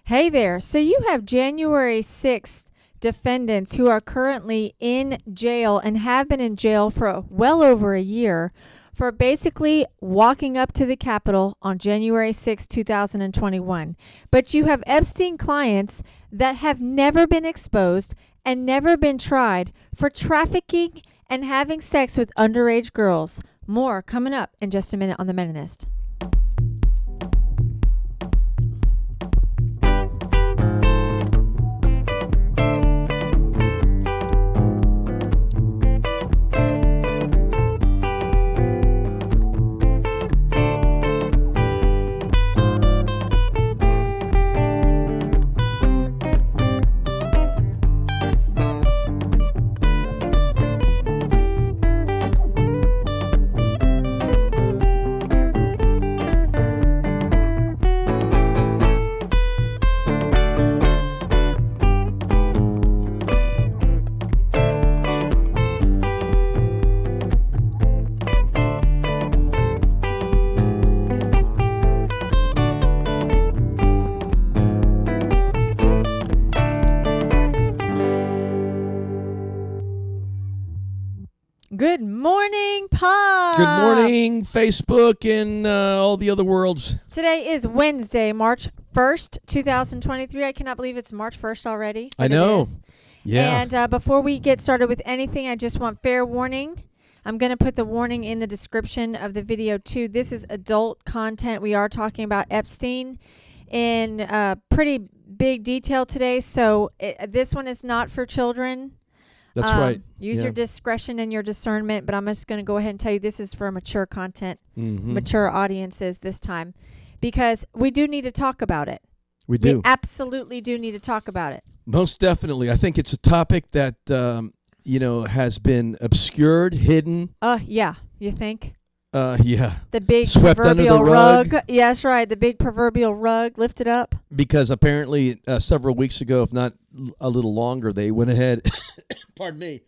Hey there. So you have January 6th defendants who are currently in jail and have been in jail for well over a year for basically walking up to the Capitol on January 6, 2021. But you have Epstein clients that have never been exposed and never been tried for trafficking and having sex with underage girls. More coming up in just a minute on The Meninist. Good morning, Pop. Good morning, Facebook and all the other worlds. Today is Wednesday, March 1st, 2023. I cannot believe it's March 1st already. I know. It is. Yeah. And before we get started with anything, I just want fair warning. I'm going to put the warning in the description of the video, too. This is adult content. We are talking about Epstein in pretty big detail today. So this one is not for children. That's right. Use your discretion and your discernment, but I'm just going to go ahead and tell you this is for mature content, mature audiences this time, because we do need to talk about it. We do. We absolutely do need to talk about it. Most definitely. I think it's a topic that, has been obscured, hidden. Yeah. You think? Yeah. The big swept proverbial under the rug. Yeah, that's right. The big proverbial rug lifted up. Because apparently several weeks ago, if not a little longer, they went ahead, pardon me,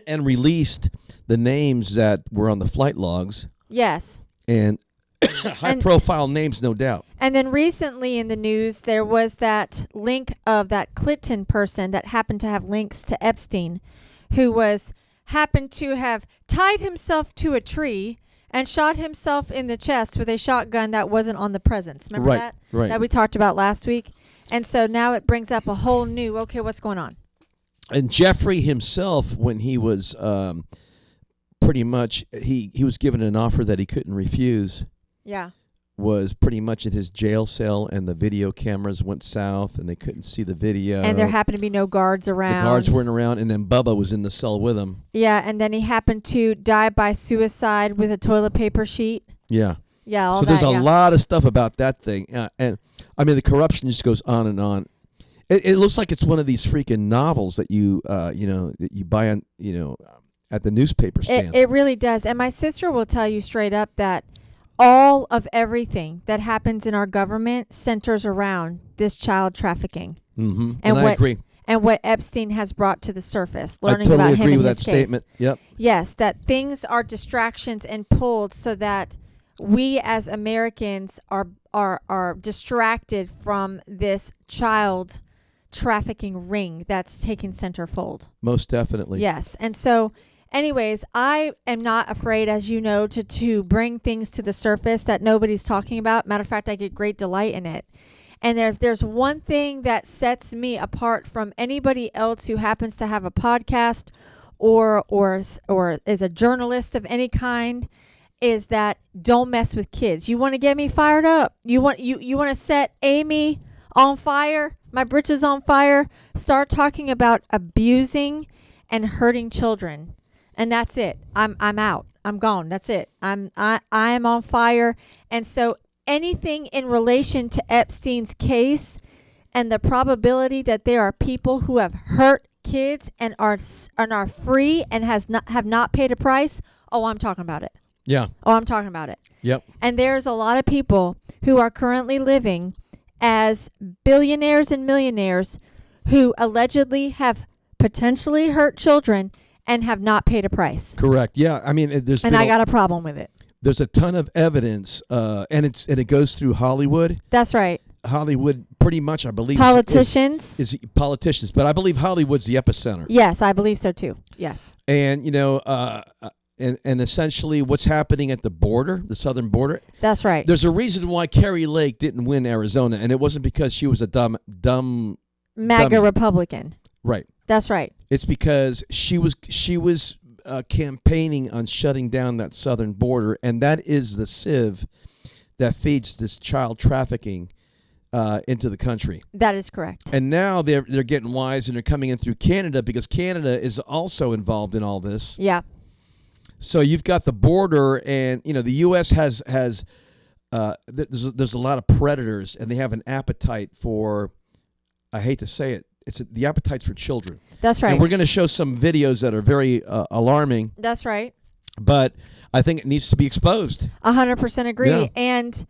and released the names that were on the flight logs. Yes. And high-profile names, no doubt. And then recently in the news, there was that link of that Clinton person that happened to have links to Epstein, who happened to have tied himself to a tree and shot himself in the chest with a shotgun that wasn't on the presents. Remember that? Right. That we talked about last week. And so now it brings up a whole new, okay, what's going on? And Jeffrey himself, when he was pretty much, he was given an offer that he couldn't refuse. Yeah. Was pretty much in his jail cell, and the video cameras went south, and they couldn't see the video. And there happened to be no guards around. The guards weren't around, and then Bubba was in the cell with him. Yeah, and then he happened to die by suicide with a toilet paper sheet. Yeah. Yeah, all so that, there's a lot of stuff about that thing. And, I mean, the corruption just goes on and on. It looks like it's one of these freaking novels that you buy on, at the newspaper stand. It really does. And my sister will tell you straight up that all of everything that happens in our government centers around this child trafficking. Mm-hmm. And I agree. And what Epstein has brought to the surface, I learning totally about him agree in with his that case. statement. Yep. Yes, that things are distractions and pulled so that we as Americans are distracted from this child trafficking ring that's taking center fold. Most definitely. Yes. And so anyways, I am not afraid, as you know, to bring things to the surface that nobody's talking about. Matter of fact, I get great delight in it. And if there's one thing that sets me apart from anybody else who happens to have a podcast or is a journalist of any kind, is that don't mess with kids. You want to get me fired up? You want to set Amy on fire? My britches on fire? Start talking about abusing and hurting children. And that's it. I'm out. I'm gone. That's it. I am on fire. And so anything in relation to Epstein's case and the probability that there are people who have hurt kids and are free and have not paid a price, I'm talking about it. Yeah. I'm talking about it. Yep. And there's a lot of people who are currently living as billionaires and millionaires who allegedly have potentially hurt children and have not paid a price. Correct. Yeah. I mean, I got a problem with it. There's a ton of evidence, and it goes through Hollywood. That's right. Hollywood pretty much, I believe, Politicians. is politicians, but I believe Hollywood's the epicenter. Yes, I believe so too. Yes. And and essentially what's happening at the border, the southern border. That's right. There's a reason why Carrie Lake didn't win Arizona, and it wasn't because she was a dumb MAGA Republican. Right. That's right. It's because she was campaigning on shutting down that southern border, and that is the sieve that feeds this child trafficking into the country. That is correct. And now they're getting wise, and they're coming in through Canada because Canada is also involved in all this. Yeah. So you've got the border, and the U.S. has there's a lot of predators, and they have an appetite for. I hate to say it, the appetite's for children. That's right. And we're going to show some videos that are very alarming. That's right. But I think it needs to be exposed. 100% agree. Yeah. And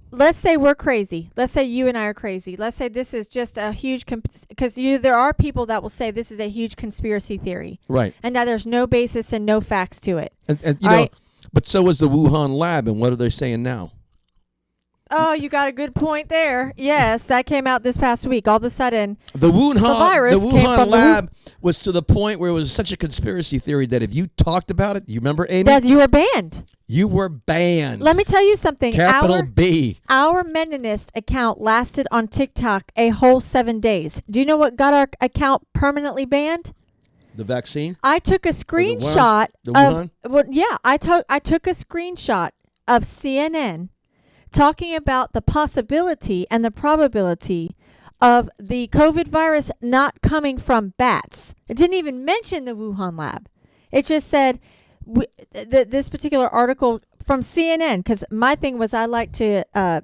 let's say we're crazy. Let's say you and I are crazy. Let's say this is just a huge, because there are people that will say this is a huge conspiracy theory. Right. And that there's no basis and no facts to it. And you know, right? But so was the Wuhan lab, and what are they saying now? Oh, you got a good point there. Yes, that came out this past week. All of a sudden, the virus came from lab was to the point where it was such a conspiracy theory that if you talked about it, you remember, Amy? That you were banned. You were banned. Let me tell you something. Capital B. Our Meninist account lasted on TikTok a whole 7 days. Do you know what got our account permanently banned? The vaccine? I took a screenshot I took a screenshot of CNN talking about the possibility and the probability of the COVID virus not coming from bats. It didn't even mention the Wuhan lab. It just said this particular article from CNN, because my thing was I like to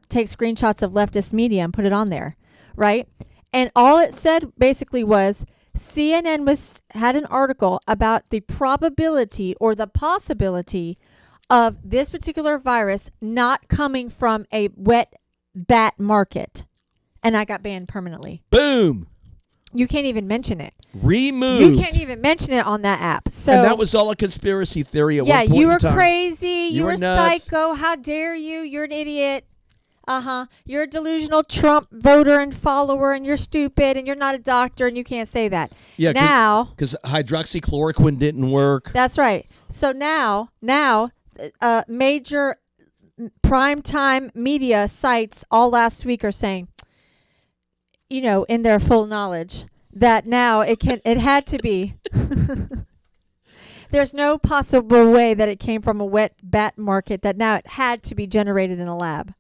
take screenshots of leftist media and put it on there, right? And all it said basically was CNN had an article about the probability or the possibility of this particular virus not coming from a wet bat market. And I got banned permanently. Boom. You can't even mention it. Removed. You can't even mention it on that app. So, and that was all a conspiracy theory at one point you were in time. crazy. You were nuts. psycho. How dare you? You're an idiot. You're a delusional Trump voter and follower, and you're stupid, and you're not a doctor, and you can't say that. Yeah, now because hydroxychloroquine didn't work. That's right. So now, major primetime media sites all last week are saying, in their full knowledge, that now it had to be. There's no possible way that it came from a wet bat market, that now it had to be generated in a lab.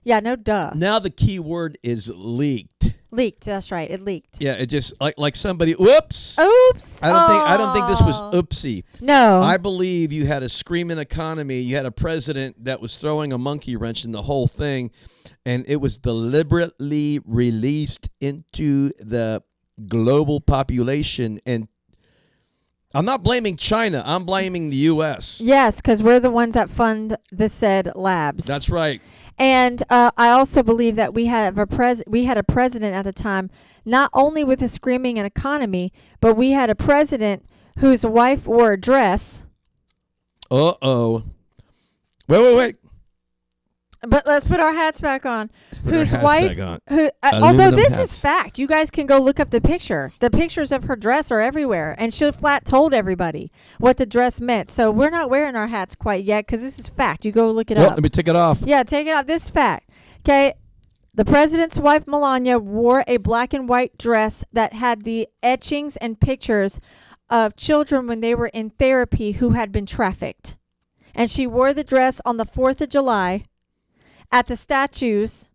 Yeah, no duh. Now the key word is leaked. Leaked, that's right. It leaked. Yeah, it just like somebody whoops. Oops. I don't think this was oopsie. No. I believe you had a screaming economy. You had a president that was throwing a monkey wrench in the whole thing, and it was deliberately released into the global population. And I'm not blaming China. I'm blaming the U.S. Yes, because we're the ones that fund the said labs. That's right. And I also believe that we had a president at the time, not only with a screaming economy, but we had a president whose wife wore a dress. Uh-oh. Wait. But let's put our hats back on. Whose wife, on. Although this hats. is fact, you guys can go look up the picture. The pictures of her dress are everywhere, and she flat told everybody what the dress meant. So we're not wearing our hats quite yet because this is fact. You go look it up. Let me take it off. Yeah, take it off. This is fact. Okay, the president's wife Melania wore a black and white dress that had the etchings and pictures of children when they were in therapy who had been trafficked, and she wore the dress on the 4th of July. At the statues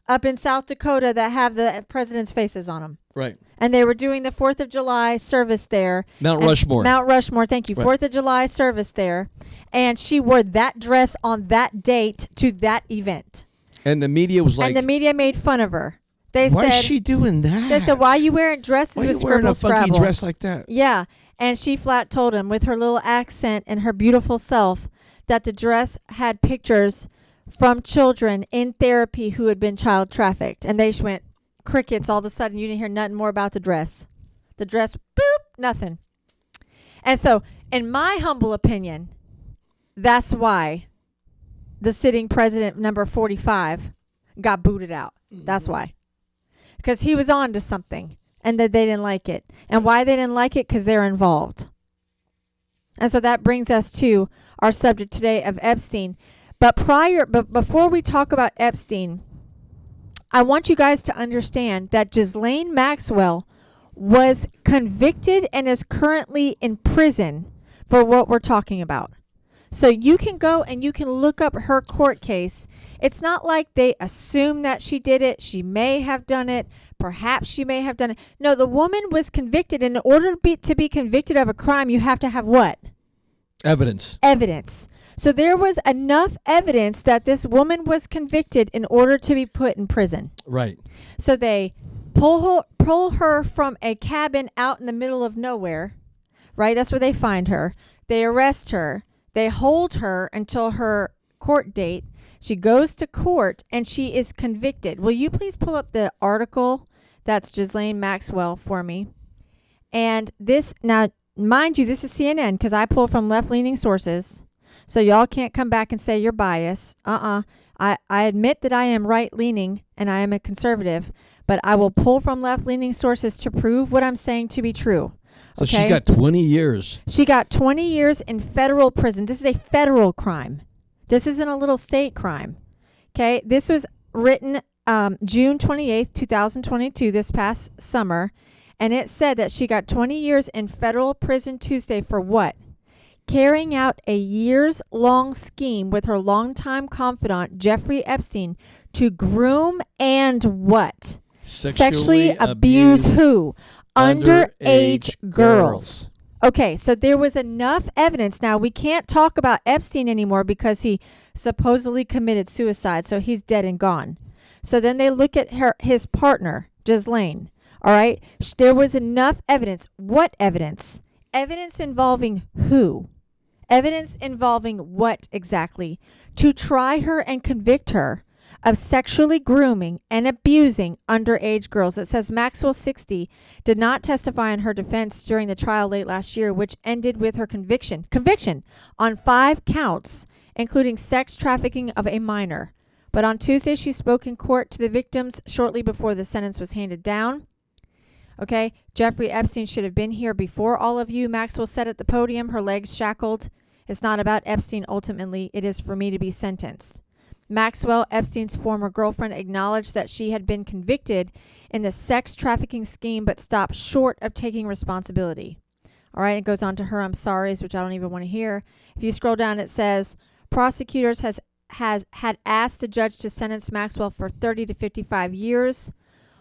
up in South Dakota that have the president's faces on them. Right. And they were doing the 4th of July service there. Mount Rushmore, thank you. Right. 4th of July service there. And she wore that dress on that date to that event. And the media was like... And the media made fun of her. Why is she doing that? They said, why are you wearing dresses with scribble scrabble? Why are you wearing a funky dress like that? Yeah. And she flat told him with her little accent and her beautiful self that the dress had pictures from children in therapy who had been child trafficked. And they just went crickets. All of a sudden, you didn't hear nothing more about the dress. The dress, boop, nothing. And so, in my humble opinion, that's why the sitting president, number 45, got booted out. That's why. Because he was on to something and that they didn't like it. And why they didn't like it? Because they're involved. And so that brings us to our subject today of Epstein. But before we talk about Epstein, I want you guys to understand that Ghislaine Maxwell was convicted and is currently in prison for what we're talking about. So you can go and you can look up her court case. It's not like they assume that she did it. She may have done it. Perhaps she may have done it. No, the woman was convicted. And in order to be convicted of a crime, you have to have what? Evidence. Evidence. So there was enough evidence that this woman was convicted in order to be put in prison. Right. So they pull her from a cabin out in the middle of nowhere, right? That's where they find her. They arrest her. They hold her until her court date. She goes to court and she is convicted. Will you please pull up the article that's Ghislaine Maxwell for me? And this, now, mind you, this is CNN because I pull from left-leaning sources. So y'all can't come back and say you're biased. I admit that I am right-leaning and I am a conservative, but I will pull from left-leaning sources to prove what I'm saying to be true. So okay? She got 20 years. She got 20 years in federal prison. This is a federal crime. This isn't a little state crime. Okay? This was written June 28th, 2022, this past summer, and it said that she got 20 years in federal prison Tuesday for what? Carrying out a years-long scheme with her longtime confidant, Jeffrey Epstein, to groom and what? Sexually abuse who? Underage girls. Okay, so there was enough evidence. Now, we can't talk about Epstein anymore because he supposedly committed suicide, so he's dead and gone. So then they look at his partner, Ghislaine. All right, there was enough evidence. What evidence? Evidence involving who? Evidence involving what exactly? To try her and convict her of sexually grooming and abusing underage girls. It says Maxwell, 60, did not testify in her defense during the trial late last year, which ended with her conviction on 5 counts, including sex trafficking of a minor. But on Tuesday, she spoke in court to the victims shortly before the sentence was handed down. Okay, Jeffrey Epstein should have been here before all of you, Maxwell said at the podium, her legs shackled. It's not about Epstein ultimately. It is for me to be sentenced. Maxwell, Epstein's former girlfriend, acknowledged that she had been convicted in the sex trafficking scheme but stopped short of taking responsibility. All right, it goes on to her I'm sorry's, which I don't even want to hear. If you scroll down, it says prosecutors had asked the judge to sentence Maxwell for 30 to 55 years.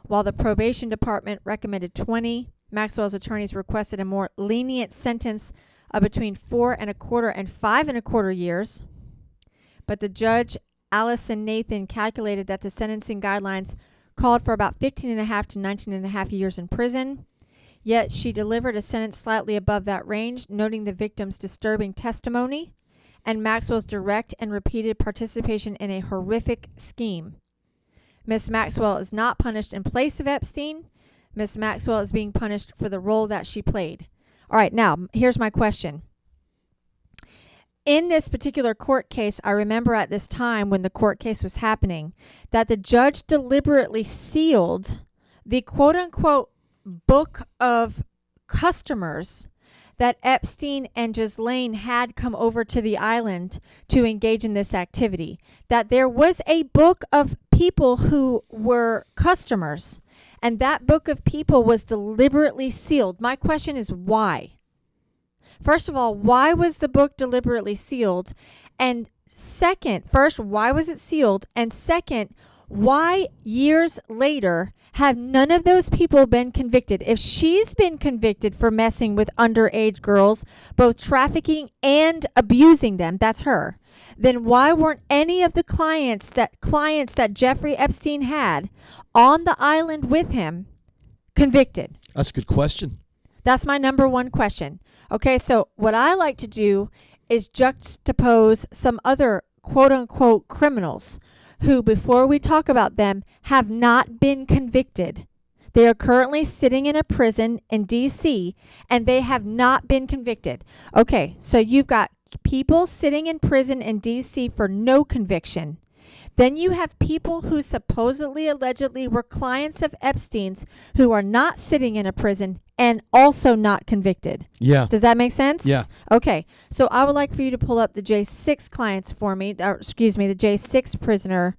While the probation department recommended 20, Maxwell's attorneys requested a more lenient sentence of between 4.25 and 5.25 years. But the judge, Allison Nathan, calculated that the sentencing guidelines called for about 15.5 to 19.5 years in prison. Yet she delivered a sentence slightly above that range, noting the victim's disturbing testimony and Maxwell's direct and repeated participation in a horrific scheme. Miss Maxwell is not punished in place of Epstein. Miss Maxwell is being punished for the role that she played. All right, now, here's my question. In this particular court case, I remember at this time when the court case was happening that the judge deliberately sealed the quote-unquote book of customers that Epstein and Ghislaine had come over to the island to engage in this activity. That there was a book of people who were customers, and that book of people was deliberately sealed. My question is why? First of all, why was the book deliberately sealed? And second, first, why was it sealed? And second, why years later have none of those people been convicted? If she's been convicted for messing with underage girls, both trafficking and abusing them, that's her, then why weren't any of the clients that Jeffrey Epstein had on the island with him convicted? That's a good question. That's my number one question. Okay, so what I like to do is juxtapose some other quote-unquote criminals who, before we talk about them, have not been convicted. They are currently sitting in a prison in D.C., and they have not been convicted. Okay, so you've got people sitting in prison in D.C. for no conviction. Then you have people who supposedly, allegedly were clients of Epstein's who are not sitting in a prison and also not convicted. Yeah. Does that make sense? Yeah. Okay. So I would like for you to pull up the J6 clients for me, or excuse me, the J6 prisoner.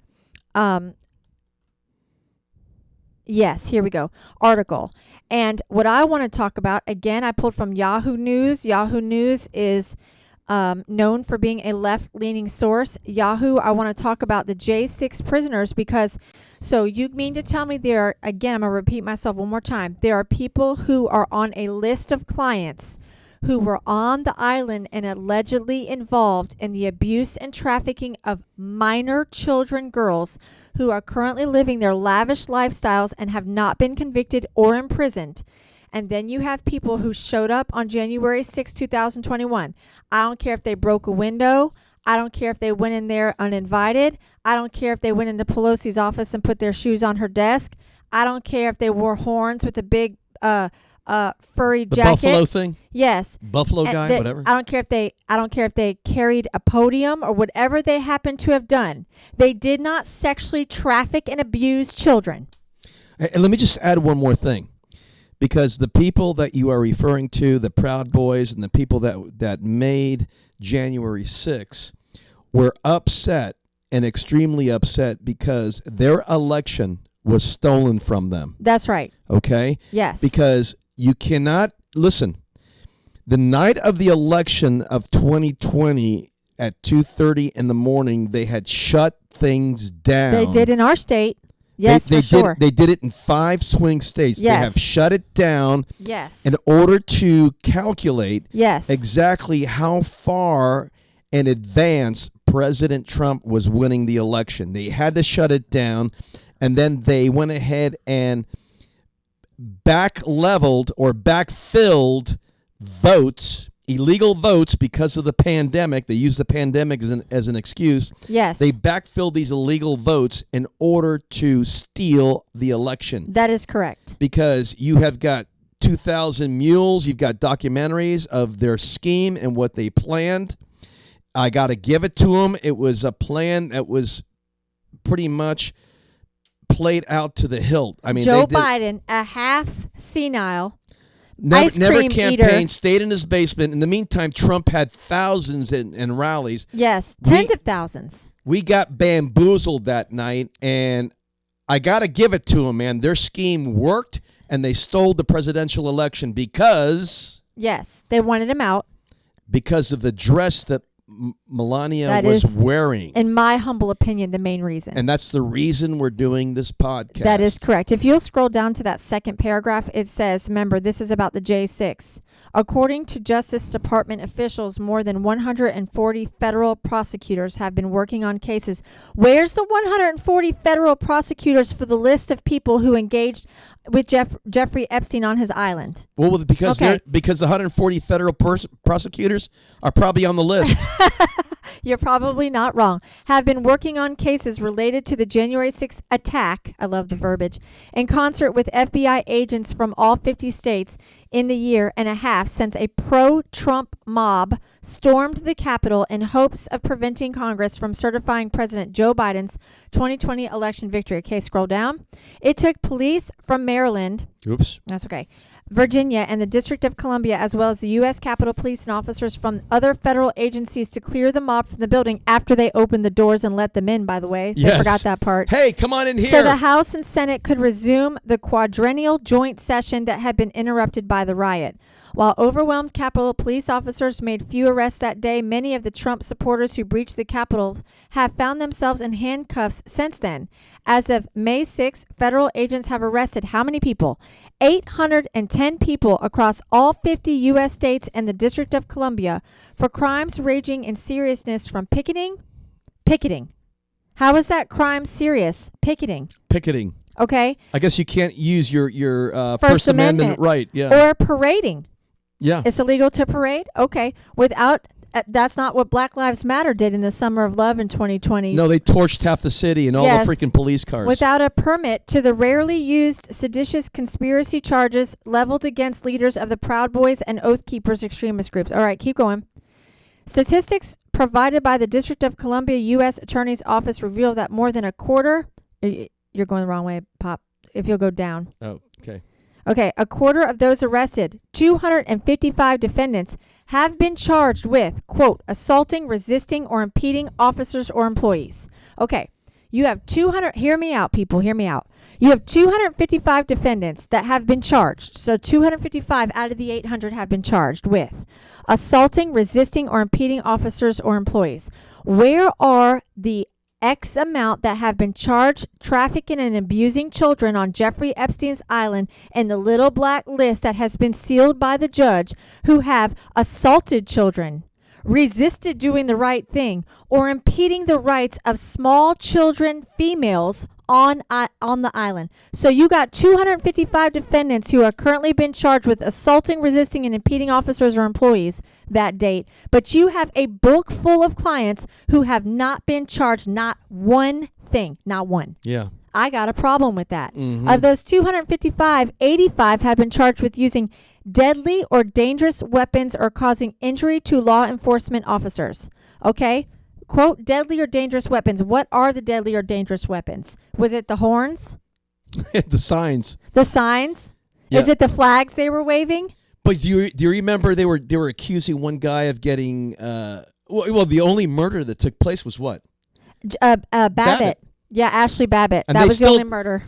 Yes, here we go. Article. And what I want to talk about, again, I pulled from Yahoo News. Yahoo News is known for being a left-leaning source. Yahoo, I want to talk about the J6 prisoners because, so you mean to tell me there are, again, I'm going to repeat myself one more time. There are people who are on a list of clients who were on the island and allegedly involved in the abuse and trafficking of minor children, girls, who are currently living their lavish lifestyles and have not been convicted or imprisoned. And then you have people who showed up on January 6, 2021. I don't care if they broke a window. I don't care if they went in there uninvited. I don't care if they went into Pelosi's office and put their shoes on her desk. I don't care if they wore horns with a big furry The jacket. buffalo thing? Yes. Buffalo guy, whatever. I don't care if they carried a podium or whatever they happened to have done. They did not sexually traffic and abuse children. And let me just add one more thing. Because the people that you are referring to, the Proud Boys and the people that made January 6, were upset and extremely upset because their election was stolen from them. That's right. Okay? Yes. Because you cannot, listen, the night of the election of 2020 at 2:30 in the morning, they had shut things down. They did in our state. Yes, they for sure. They did it in 5 swing states. Yes. They have shut it down Yes. in order to calculate Yes. exactly how far in advance President Trump was winning the election. They had to shut it down, and then they went ahead and back-leveled or backfilled votes, illegal votes, because of the pandemic. They used the pandemic as an excuse. Yes. They backfilled these illegal votes in order to steal the election. That is correct. Because you have got 2,000 Mules, you've got documentaries of their scheme and what they planned. I got to give it to them. It was a plan that was pretty much played out to the hilt. I mean, Joe Biden, a half senile, ice never cream campaigned, eater. stayed in his basement. In the meantime, Trump had thousands in rallies. Yes, tens of thousands. We got bamboozled that night, and I got to give it to them, man. Their scheme worked, and they stole the presidential election because... Yes, they wanted him out. Because of the dress that Melania That was is, wearing. in my humble opinion, the main reason. And that's the reason we're doing this podcast. That is correct. If you'll scroll down to that second paragraph, it says, remember, this is about the J6. According to Justice Department officials, more than 140 federal prosecutors have been working on cases. Where's the 140 federal prosecutors for the list of people who engaged with Jeffrey Epstein on his island? Well, because because the 140 federal prosecutors are probably on the list. You're probably not wrong. Have been working on cases related to the January 6th attack, I love the verbiage, in concert with FBI agents from all 50 states in the year and a half since a pro-Trump mob stormed the Capitol in hopes of preventing Congress from certifying President Joe Biden's 2020 election victory. Okay, scroll down. It took police from Maryland. Oops. That's okay. Virginia and the District of Columbia, as well as the U.S. Capitol Police and officers from other federal agencies to clear the mob from the building after they opened the doors and let them in, by the way. Yes. They forgot that part. Hey, come on in here. So the House and Senate could resume the quadrennial joint session that had been interrupted by the riot. While overwhelmed Capitol police officers made few arrests that day, many of the Trump supporters who breached the Capitol have found themselves in handcuffs since then. As of May 6, federal agents have arrested how many people? 810 people across all 50 U.S. states and the District of Columbia for crimes ranging in seriousness from picketing. How is that crime serious? Picketing. Okay. I guess you can't use your First Amendment right. Yeah. Or parading. Yeah. It's illegal to parade? Okay. That's not what Black Lives Matter did in the Summer of Love in 2020. No, they torched half the city and all the freaking police cars. Without a permit to the rarely used seditious conspiracy charges leveled against leaders of the Proud Boys and Oath Keepers extremist groups. All right, keep going. Statistics provided by the District of Columbia U.S. Attorney's Office reveal that more than a quarter... You're going the wrong way, Pop. If you'll go down. Oh, okay. Okay, a quarter of those arrested, 255 defendants, have been charged with, quote, assaulting, resisting, or impeding officers or employees. Okay, you have 200... Hear me out, people. Hear me out. You have 255 defendants that have been charged. So 255 out of the 800 have been charged with assaulting, resisting, or impeding officers or employees. Where are the X amount that have been charged trafficking and abusing children on Jeffrey Epstein's island and the little black list that has been sealed by the judge who have assaulted children, resisted doing the right thing, or impeding the rights of small children, females on the island? So you got 255 defendants who are currently been charged with assaulting, resisting, and impeding officers or employees that date, but you have a book full of clients who have not been charged not one thing, not one. Yeah. I got a problem with that. Mm-hmm. Of those 255, 85 have been charged with using deadly or dangerous weapons or causing injury to law enforcement officers. Okay? Quote, deadly or dangerous weapons. What are the deadly or dangerous weapons? Was it the horns? The signs. The signs? Yeah. Is it the flags they were waving? But do you remember they were accusing one guy of getting well the only murder that took place was what? Babbitt. Yeah, Ashley Babbitt. And that they was the only murder.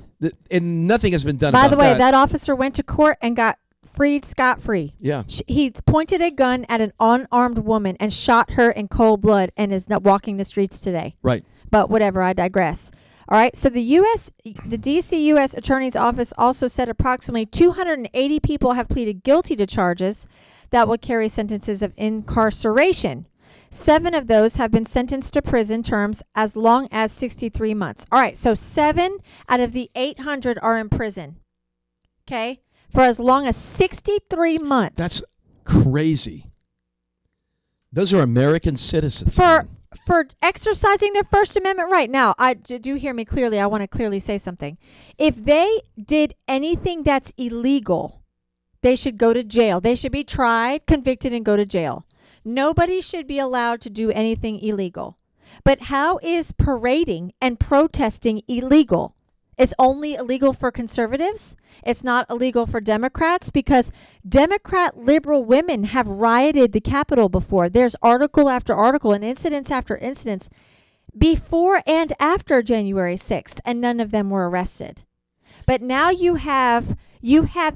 And nothing has been done By about the way, that. that officer went to court and got freed scot-free. Yeah. He pointed a gun at an unarmed woman and shot her in cold blood and is not walking the streets today. Right. But whatever, I digress. All right, so the D.C. U.S. Attorney's Office also said approximately 280 people have pleaded guilty to charges that will carry sentences of incarceration. 7 of those have been sentenced to prison terms as long as 63 months. All right, so 7 out of the 800 are in prison, okay, for as long as 63 months. That's crazy. Those are American citizens. For exercising their First Amendment right. Now, do hear me clearly. I want to clearly say something. If they did anything that's illegal, they should go to jail. They should be tried, convicted, and go to jail. Nobody should be allowed to do anything illegal. But how is parading and protesting illegal? It's only illegal for conservatives. It's not illegal for Democrats because Democrat liberal women have rioted the Capitol before. There's article after article and incidents after incidents before and after January 6th, and none of them were arrested. But now you have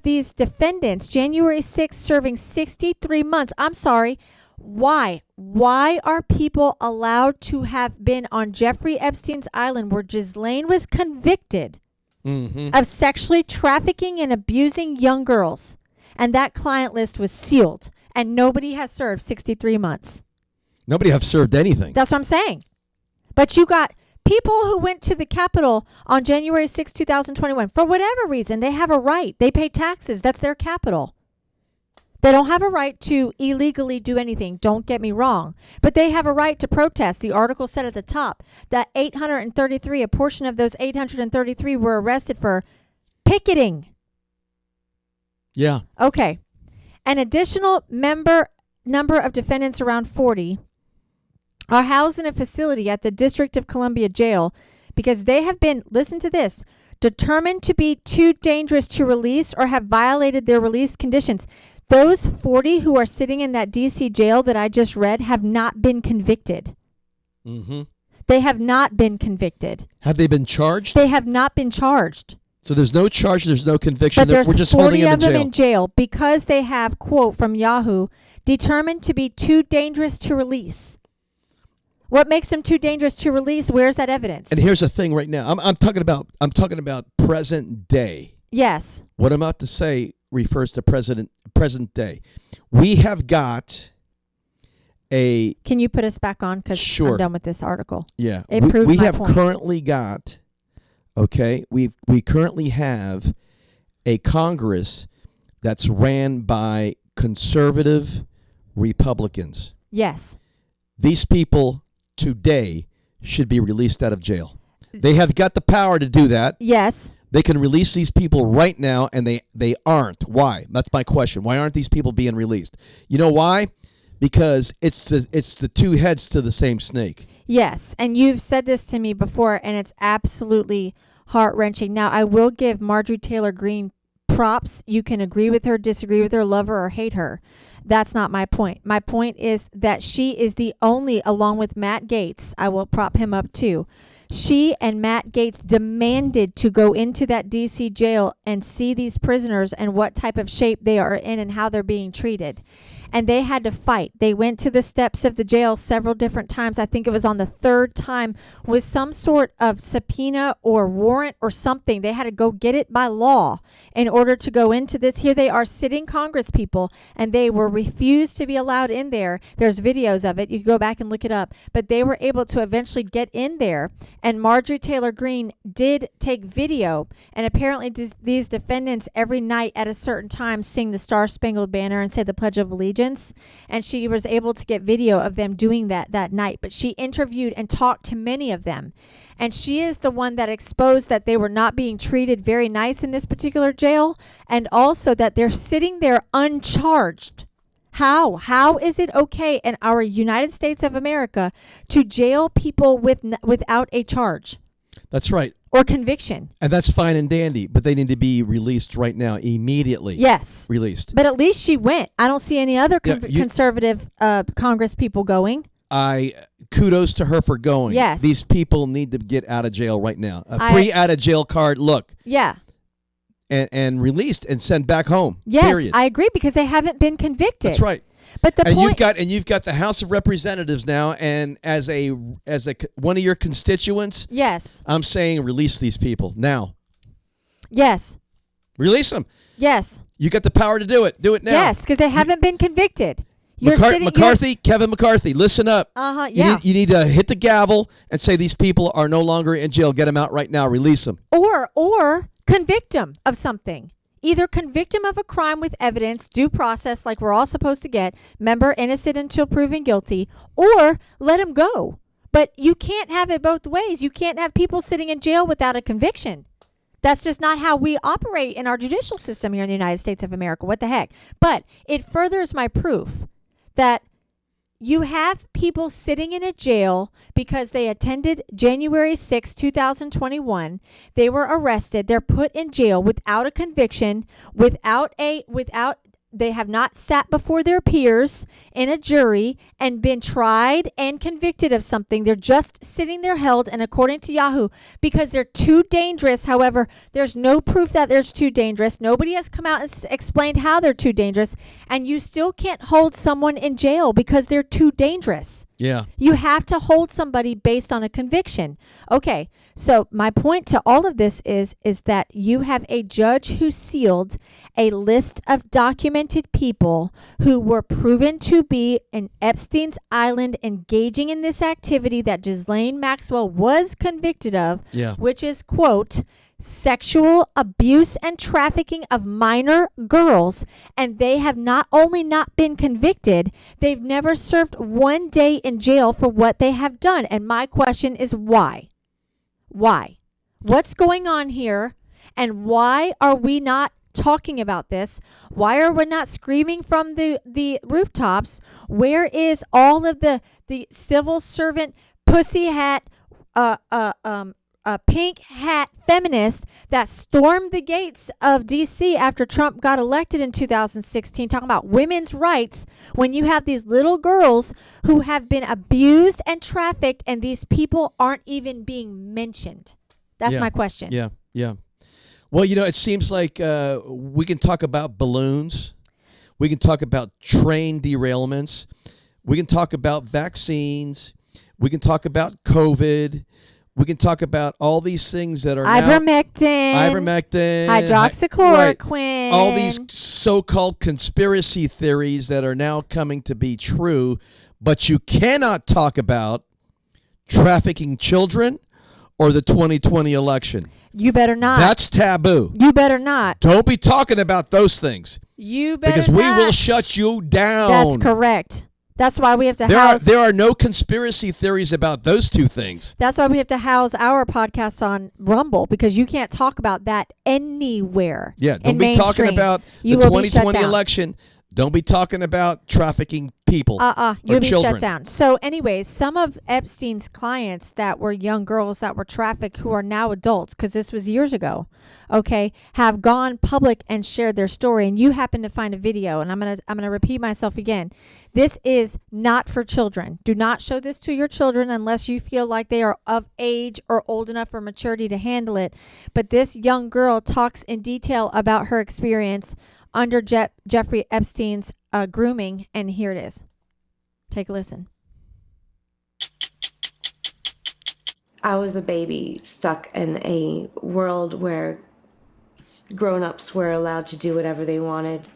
these defendants, January 6th, serving 63 months. I'm sorry. Why? Why are people allowed to have been on Jeffrey Epstein's island where Ghislaine was convicted of sexually trafficking and abusing young girls? And that client list was sealed. And nobody has served 63 months. Nobody have served anything. That's what I'm saying. But you got people who went to the Capitol on January 6, 2021. For whatever reason, they have a right. They pay taxes. That's their capital. They don't have a right to illegally do anything. Don't get me wrong. But they have a right to protest. The article said at the top that 833, a portion of those 833 were arrested for picketing. Yeah. Okay. An additional number of defendants, around 40, are housed in a facility at the District of Columbia Jail because they have been, listen to this, determined to be too dangerous to release or have violated their release conditions. Those 40 who are sitting in that D.C. jail that I just read have not been convicted. Mm-hmm. They have not been convicted. Have they been charged? They have not been charged. So there's no charge, there's no conviction. But there's We're just 40 holding of them them in jail because they have, quote from Yahoo, determined to be too dangerous to release. What makes them too dangerous to release? Where's that evidence? And here's the thing right now. I'm talking about present day. Yes. What I'm about to say refers to present day. We have got a... Can you put us back on? Because Sure. I'm done with this article. Yeah. It proved we my have point. currently got, okay, we currently have a Congress that's ran by conservative Republicans. Yes. These people today should be released out of jail. They have got the power to do that. Yes. They can release these people right now, and they aren't. Why? That's my question. Why aren't these people being released? You know why? because it's the two heads to the same snake. Yes, and you've said this to me before, and it's absolutely heart-wrenching. Now, I will give Marjorie Taylor Greene props. You can agree with her, disagree with her, love her, or hate her. That's not my point. My point is that she is the only, along with Matt Gaetz, I will prop him up too. She and Matt Gaetz demanded to go into that D.C. jail and see these prisoners and what type of shape they are in and how they're being treated. And they had to fight. They went to the steps of the jail several different times. I think it was on the third time with some sort of subpoena or warrant or something. They had to go get it by law in order to go into this. Here they are, sitting Congress people, and they were refused to be allowed in there. There's videos of it. You can go back and look it up. But they were able to eventually get in there. And Marjorie Taylor Greene did take video. And apparently these defendants every night at a certain time sing the Star-Spangled Banner and say the Pledge of Allegiance. And she was able to get video of them doing that night. But she interviewed and talked to many of them. And she is the one that exposed that they were not being treated very nice in this particular jail, and also that they're sitting there uncharged. How is it okay in our United States of America to jail people without a charge? That's right. Or conviction. And that's fine and dandy, but they need to be released right now, immediately. Yes. Released. But at least she went. I don't see any other conservative Congress people going. Kudos to her for going. Yes. These people need to get out of jail right now. A free out of jail card, look. Yeah. And released and sent back home. Yes, period. I agree, because they haven't been convicted. That's right. But you've got the House of Representatives now, and as a one of your constituents, yes, I'm saying release these people now. Yes. Release them. Yes. You got the power to do it. Do it now. Yes, because they haven't been convicted. Kevin McCarthy, listen up. Yeah. You need to hit the gavel and say these people are no longer in jail. Get them out right now. Release them. Or convict them of something. Either convict them of a crime with evidence, due process like we're all supposed to get, remember, innocent until proven guilty, or let them go. But you can't have it both ways. You can't have people sitting in jail without a conviction. That's just not how we operate in our judicial system here in the United States of America. What the heck? But it furthers my proof that you have people sitting in a jail because they attended January 6, 2021. They were arrested. They're put in jail without a conviction, they have not sat before their peers in a jury and been tried and convicted of something. They're just sitting there held, and according to Yahoo, because they're too dangerous. However, there's no proof that they're too dangerous. Nobody has come out and explained how they're too dangerous, and you still can't hold someone in jail because they're too dangerous. Yeah. You have to hold somebody based on a conviction. Okay, so my point to all of this is that you have a judge who sealed a list of documented people who were proven to be in Epstein's Island engaging in this activity that Ghislaine Maxwell was convicted of, which is, quote, sexual abuse and trafficking of minor girls, and they have not only not been convicted, they've never served 1 day in jail for what they have done. And my question is why? Why? What's going on here? And why are we not talking about this? Why are we not screaming from the rooftops? Where is all of the civil servant pussy hat pink hat feminist that stormed the gates of D.C. after Trump got elected in 2016, talking about women's rights, when you have these little girls who have been abused and trafficked, and these people aren't even being mentioned? That's my question. Yeah. Well, it seems like we can talk about balloons. We can talk about train derailments. We can talk about vaccines. We can talk about COVID. We can talk about all these things that are ivermectin, hydroxychloroquine, right. All these so-called conspiracy theories that are now coming to be true, but you cannot talk about trafficking children or the 2020 election. You better not. That's taboo. You better not. Don't be talking about those things. You better because not. we will shut you down. That's correct. That's why we have to There are no conspiracy theories about those two things. That's why we have to house our podcast on Rumble, because you can't talk about that anywhere. Yeah, don't be talking about the 2020 election. Don't be talking about trafficking people. You'll be children. shut down. So anyways, some of Epstein's clients that were young girls that were trafficked who are now adults, because this was years ago, okay, have gone public and shared their story. And you happen to find a video, and I'm gonna repeat myself again. This is not for children. Do not show this to your children unless you feel like they are of age or old enough for maturity to handle it. But this young girl talks in detail about her experience under Jeffrey Epstein's grooming, and here it is. Take a listen. I was a baby stuck in a world where grown-ups were allowed to do whatever they wanted,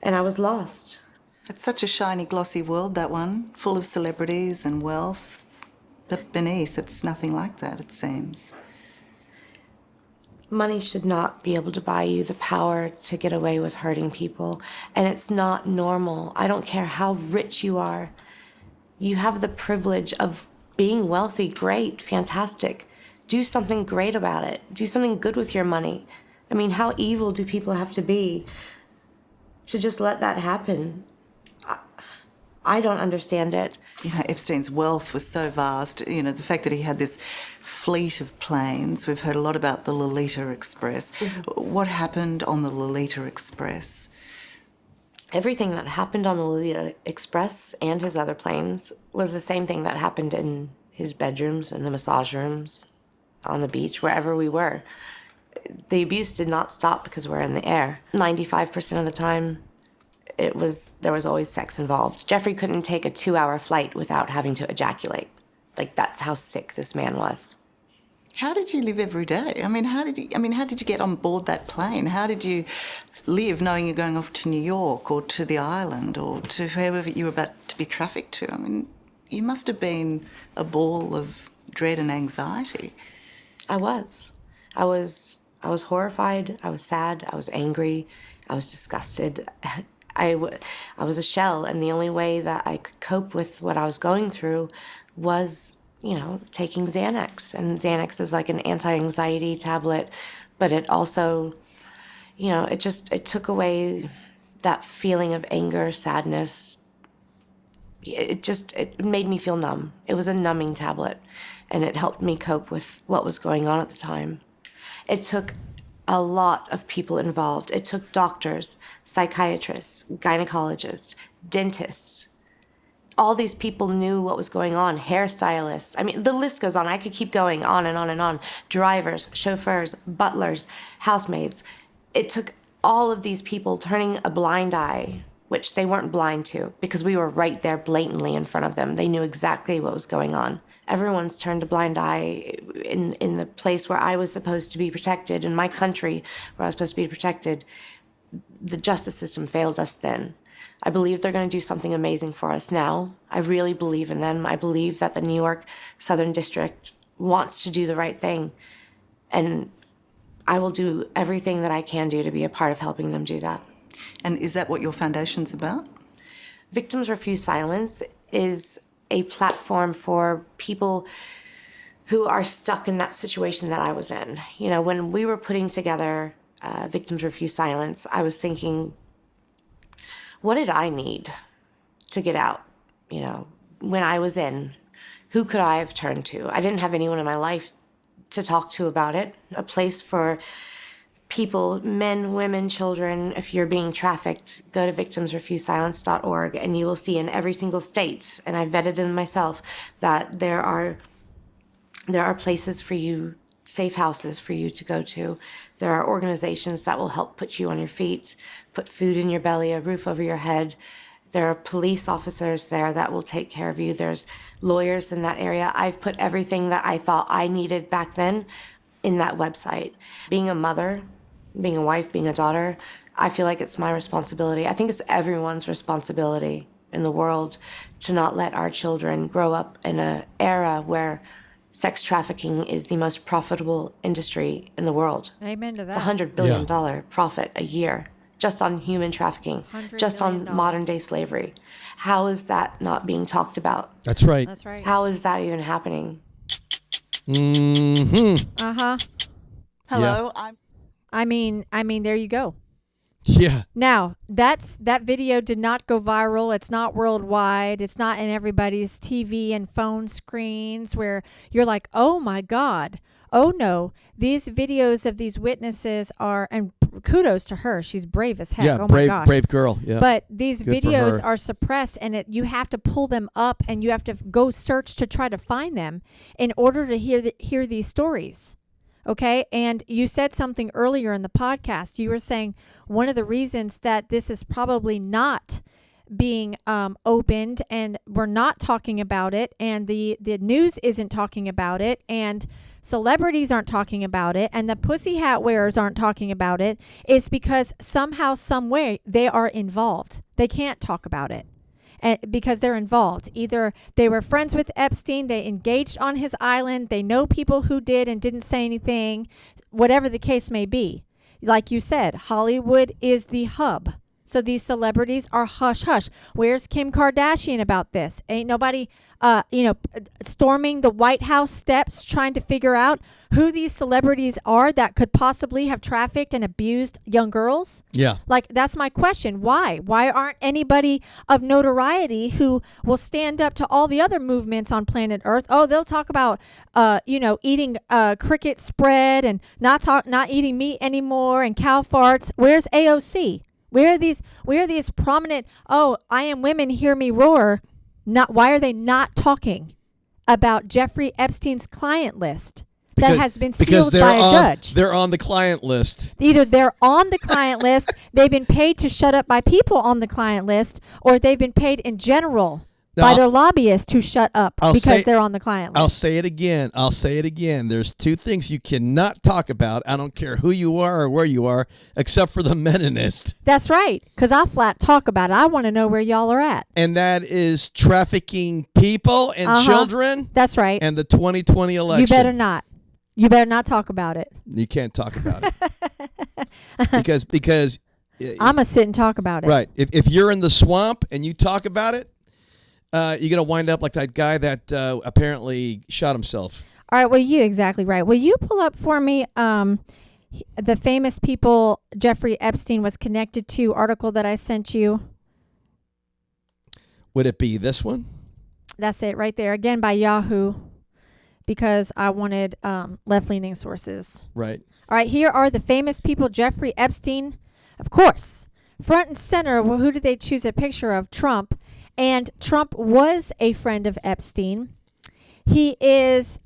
and I was lost. It's such a shiny, glossy world, that one, full of celebrities and wealth. But beneath, it's nothing like that, it seems. Money should not be able to buy you the power to get away with hurting people, and it's not normal. I don't care how rich you are. You have the privilege of being wealthy. Great, fantastic. Do something great about it. Do something good with your money. I mean, how evil do people have to be to just let that happen? I don't understand it. You know, Epstein's wealth was so vast. You know, the fact that he had this fleet of planes. We've heard a lot about the Lolita Express. Mm-hmm. What happened on the Lolita Express? Everything that happened on the Lolita Express and his other planes was the same thing that happened in his bedrooms, in the massage rooms, on the beach, wherever we were. The abuse did not stop because we're in the air. 95% of the time, there was always sex involved. Jeffrey couldn't take a 2-hour flight without having to ejaculate. Like, that's how sick this man was. How did you live every day? How did you get on board that plane? How did you live knowing you're going off to New York or to the island or to wherever you were about to be trafficked to? You must have been a ball of dread and anxiety. I was horrified. I was sad. I was angry. I was disgusted. I was a shell, and the only way that I could cope with what I was going through was, taking Xanax. And Xanax is like an anti-anxiety tablet, but it also, it took away that feeling of anger, sadness. It made me feel numb. It was a numbing tablet, and it helped me cope with what was going on at the time. It took a lot of people involved. It took doctors, psychiatrists, gynecologists, dentists. All these people knew what was going on, hairstylists. The list goes on. I could keep going on and on and on. Drivers, chauffeurs, butlers, housemaids. It took all of these people turning a blind eye, which they weren't blind to because we were right there blatantly in front of them. They knew exactly what was going on. Everyone's turned a blind eye in the place where I was supposed to be protected, in my country where I was supposed to be protected. The justice system failed us then. I believe they're going to do something amazing for us now. I really believe in them. I believe that the New York Southern District wants to do the right thing. And I will do everything that I can do to be a part of helping them do that. And is that what your foundation's about? Victims Refuse Silence is a platform for people who are stuck in that situation that I was in. When we were putting together Victims Refuse Silence, I was thinking, what did I need to get out? When I was in, who could I have turned to? I didn't have anyone in my life to talk to about it. A place for people, men, women, children. If you're being trafficked, go to victimsrefusesilence.org, and you will see in every single state, and I vetted them myself, that there are places for you, safe houses for you to go to. There are organizations that will help put you on your feet, put food in your belly, a roof over your head. There are police officers there that will take care of you. There's lawyers in that area. I've put everything that I thought I needed back then in that website. Being a mother, being a wife, being a daughter, I feel like it's my responsibility. I think it's everyone's responsibility in the world to not let our children grow up in an era where sex trafficking is the most profitable industry in the world. Amen to that. It's $100 billion profit a year just on human trafficking, just on modern day slavery. How is that not being talked about? That's right. That's right. How is that even happening? Mm-hmm. Uh-huh. Hello, Yeah. I mean, there you go. Yeah. Now, that video did not go viral. It's not worldwide. It's not in everybody's TV and phone screens where you're like, oh my God. Oh no. These videos of these witnesses are, and kudos to her. She's brave as heck. Yeah, Oh brave, my gosh. brave girl. Yeah. But these Good for videos her. are suppressed, and you have to pull them up, and you have to go search to try to find them in order to hear these stories. Okay. And you said something earlier in the podcast. You were saying one of the reasons that this is probably not being opened and we're not talking about it and the news isn't talking about it and celebrities aren't talking about it and the pussy hat wearers aren't talking about it is because somehow, some way they are involved. They can't talk about it. And because they're involved. Either they were friends with Epstein, they engaged on his island, they know people who did and didn't say anything, whatever the case may be. Like you said, Hollywood is the hub. So these celebrities are hush hush. Where's Kim Kardashian about this? Ain't nobody, storming the White House steps trying to figure out who these celebrities are that could possibly have trafficked and abused young girls. Yeah. Like, that's my question. Why? Why aren't anybody of notoriety who will stand up to all the other movements on planet Earth? Oh, they'll talk about, eating cricket spread and not eating meat anymore and cow farts. Where's AOC? Where are these prominent, oh, I am women, hear me roar? Why are they not talking about Jeffrey Epstein's client list that has been sealed by a judge? They're on the client list. Either they're on the client list, they've been paid to shut up by people on the client list, or they've been paid in general by their lobbyists to shut up because they're on the client list. I'll say it again. There's two things you cannot talk about. I don't care who you are or where you are, except for the Meninist. That's right, because I'll flat talk about it. I want to know where y'all are at. And that is trafficking people and children. That's right. And the 2020 election. You better not. You better not talk about it. You can't talk about it. because I'm going to sit and talk about it. Right. If you're in the swamp and you talk about it, you're going to wind up like that guy that apparently shot himself. All right. Well, exactly right. Will you pull up for me the famous people Jeffrey Epstein was connected to article that I sent you? Would it be this one? That's it right there. Again, by Yahoo, because I wanted left-leaning sources. Right. All right. Here are the famous people Jeffrey Epstein, of course. Front and center, well, who did they choose a picture of? Trump. And Trump was a friend of Epstein. He is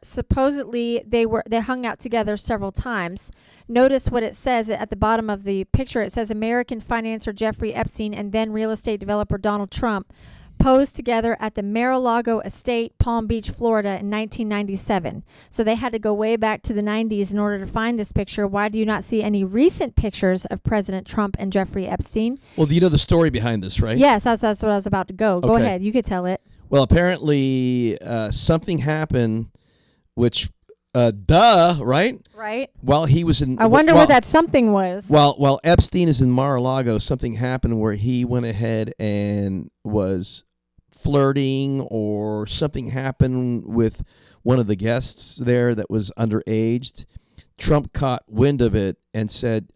supposedly they hung out together several times. Notice what it says at the bottom of the picture. It says American financier Jeffrey Epstein and then real estate developer Donald Trump posed together at the Mar-a-Lago estate, Palm Beach, Florida in 1997. So they had to go way back to the 90s in order to find this picture. Why do you not see any recent pictures of President Trump and Jeffrey Epstein? Well, you know the story behind this, right? Yes, that's what I was about to go. Go ahead. You could tell it. Well, apparently something happened, which, right? Right. While he was in... I wonder what that something was. While Epstein is in Mar-a-Lago, something happened where he went ahead and was flirting, or something happened with one of the guests there that was underaged. Trump caught wind of it and said,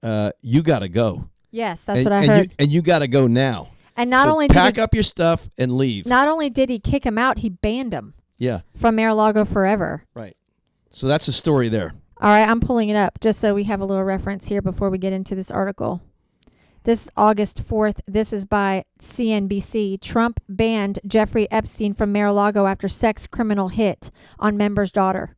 you got to go. Yes, that's what I heard. And you got to go now. And not only pack up your stuff and leave. Not only did he kick him out, he banned him. Yeah. From Mar-a-Lago forever. Right. So that's the story there. All right, I'm pulling it up just so we have a little reference here before we get into this article. This is August 4th. This is by CNBC. Trump banned Jeffrey Epstein from Mar-a-Lago after sex criminal hit on member's daughter.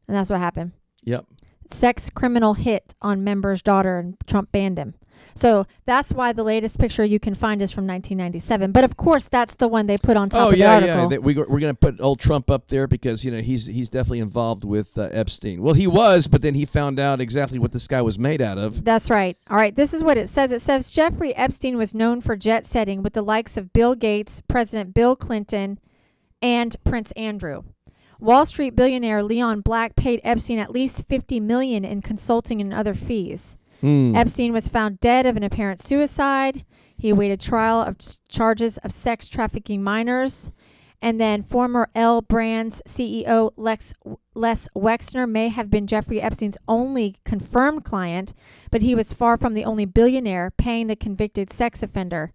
And that's what happened. Yep. Sex criminal hit on member's daughter, and Trump banned him. So that's why the latest picture you can find is from 1997. But of course, that's the one they put on top of the article. Yeah. We're going to put old Trump up there because he's definitely involved with Epstein. Well, he was, but then he found out exactly what this guy was made out of. That's right. All right. This is what it says. It says Jeffrey Epstein was known for jet setting with the likes of Bill Gates, President Bill Clinton, and Prince Andrew. Wall Street billionaire Leon Black paid Epstein at least $50 million in consulting and other fees. Epstein was found dead of an apparent suicide. He awaited trial of charges of sex trafficking minors. And then former L Brands CEO Les Wexner may have been Jeffrey Epstein's only confirmed client, but he was far from the only billionaire paying the convicted sex offender.